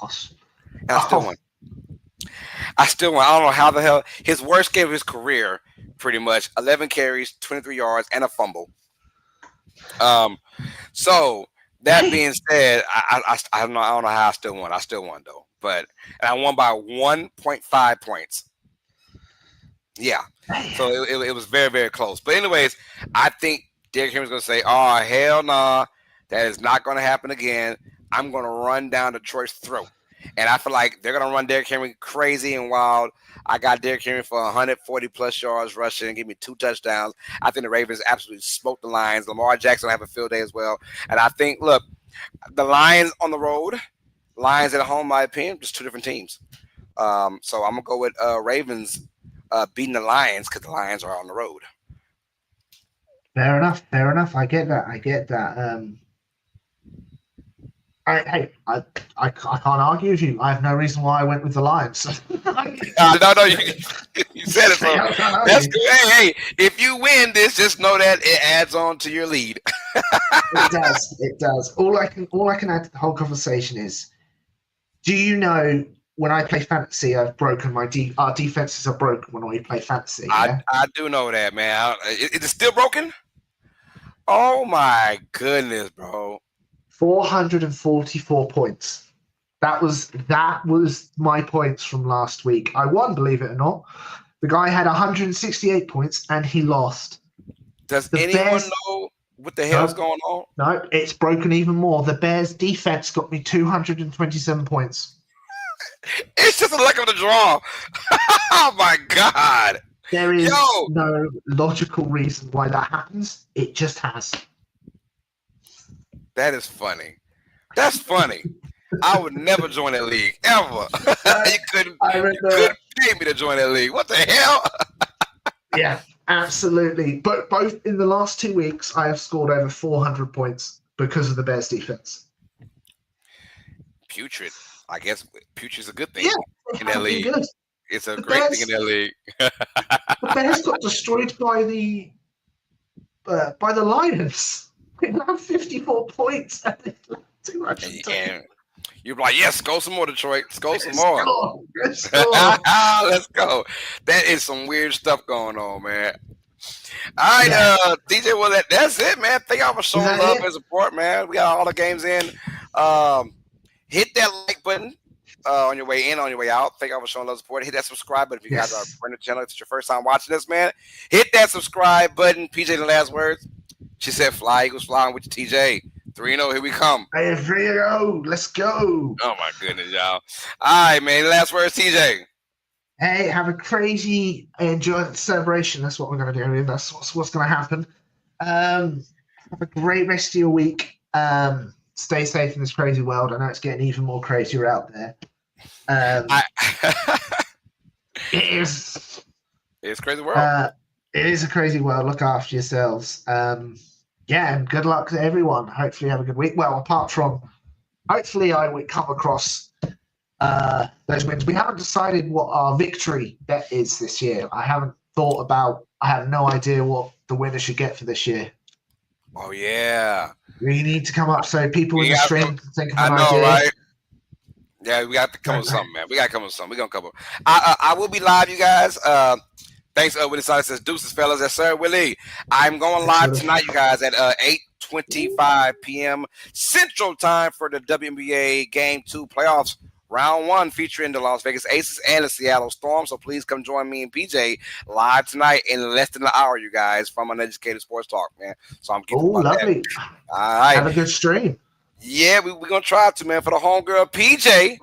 A: I still won. I don't know how the hell. His worst game of his career, pretty much. 11 carries, 23 yards, and a fumble. So that being said, I don't know how I still won. I still won though, and I won by 1.5 points. Yeah. So it was very, very close. But anyways, I think Derrick Henry's going to say, "Oh hell nah, that is not going to happen again. I'm going to run down Detroit's throat." And I feel like they're going to run Derrick Henry crazy and wild. I got Derrick Henry for 140-plus yards rushing and give me 2 touchdowns. I think the Ravens absolutely smoked the Lions. Lamar Jackson will have a field day as well. And I think, look, the Lions on the road, Lions at home, in my opinion, just 2 different teams. So I'm going to go with Ravens beating the Lions because the Lions are on the road.
C: Fair enough. I get that. I can't argue with you. I have no reason why I went with the Lions.
A: No, you said it, bro. That's good. Hey, if you win this, just know that it adds on to your lead.
C: It does. All I can add to the whole conversation is, do you know when I play fantasy, I've broken our defenses are broken when we play fantasy. Yeah?
A: I do know that, man. Is it still broken? Oh my goodness, bro.
C: 444 points. That was my points from last week. I won, believe it or not. The guy had 168 points and he lost.
A: Does
C: The
A: anyone
C: Bears,
A: know what the hell's going on?
C: No, it's broken even more. The Bears defense got me 227 points.
A: It's just a luck of the draw. Oh my God.
C: There is no logical reason why that happens. It just has.
A: That is funny. That's funny. I would never join that league ever. You couldn't pay me to join that league. What the hell?
C: Yeah, absolutely. But both in the last 2 weeks, I have scored over 400 points because of the Bears defense.
A: Putrid. I guess putrid's a good thing in that league.
C: Good.
A: It's a great thing in that league.
C: The Bears got destroyed by the Lions. They had 54 points and they too much.
A: And you're like, yes, go some more, Detroit. Go some more.
C: Let's
A: go. That is some weird stuff going on, man. All right, DJ, well, that's it, man. Thank y'all for showing love and support, man. We got all the games in. Hit that like button on your way in, on your way out. Thank y'all for showing love and support. Hit that subscribe button if you guys are brand new channel. If it's your first time watching this, man. Hit that subscribe button. PJ, the last words. She said, fly, Eagles flying with you, TJ. 3-0, here we come.
C: Hey, 3-0, let's go.
A: Oh, my goodness, y'all. All right, man. Last words, TJ.
C: Hey, have a crazy enjoyment celebration. That's what we're going to do. That's what's going to happen. Have a great rest of your week. Stay safe in this crazy world. I know it's getting even more crazier out there. It is.
A: It's a crazy world.
C: It is a crazy world. Look after yourselves. And good luck to everyone. Hopefully you have a good week. Well, apart from, hopefully I would come across those wins. We haven't decided what our victory bet is this year. I have no idea what the winner should get for this year.
A: Oh, yeah.
C: We need to come up so people in the stream can think of an idea.
A: I know, right? Yeah, we got to come with something, man. We got to come with something. We're going to come up. I will be live, you guys. Thanks, Willie Sonic says, deuces, fellas. Yes, sir, Willie. I'm going live tonight, you guys, at 8:25 p.m. Central Time for the WNBA Game 2 playoffs. Round 1 featuring the Las Vegas Aces and the Seattle Storm. So please come join me and PJ live tonight in less than an hour, you guys, from Uneducated Sports Talk, man. So I'm getting
C: lovely.
A: That. All right.
C: Have a good stream.
A: Yeah, we're going to try to, man. For the homegirl, PJ,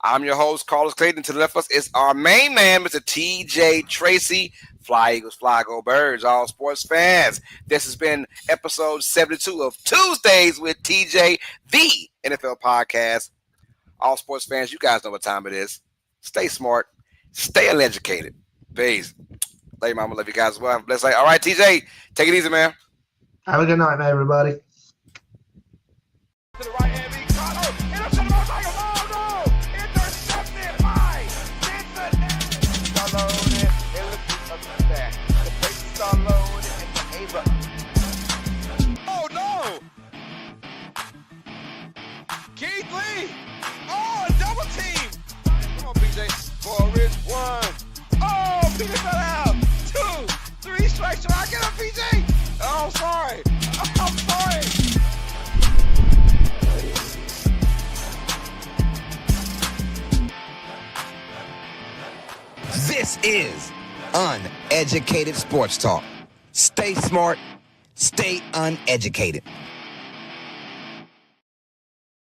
A: I'm your host, Carlos Clayton. To the left of us is our main man, Mr. TJ Tracey. Fly Eagles, fly, go birds, all sports fans. This has been episode 72 of Tuesdays with TJ, the NFL podcast. All sports fans, you guys know what time it is. Stay smart. Stay uneducated. Peace. Love you, mama. Love you guys as well. Have a blessed night. All right, TJ, take it easy, man.
C: Have a good night, man, everybody.
D: To the right hand, big shot. Oh, intercepted. Oh, no. Intercepted by Cincinnati. Start loading. It looks up to that. The place start loading and the Ava. Oh, no. Keith Lee. Oh, a double team. Come on, PJ. Forrest, 1. Oh, PJ fell out. 2, 3 strikes. Should I get him, PJ? Oh, sorry. I'm sorry.
B: This is Uneducated Sports Talk. Stay smart, stay uneducated.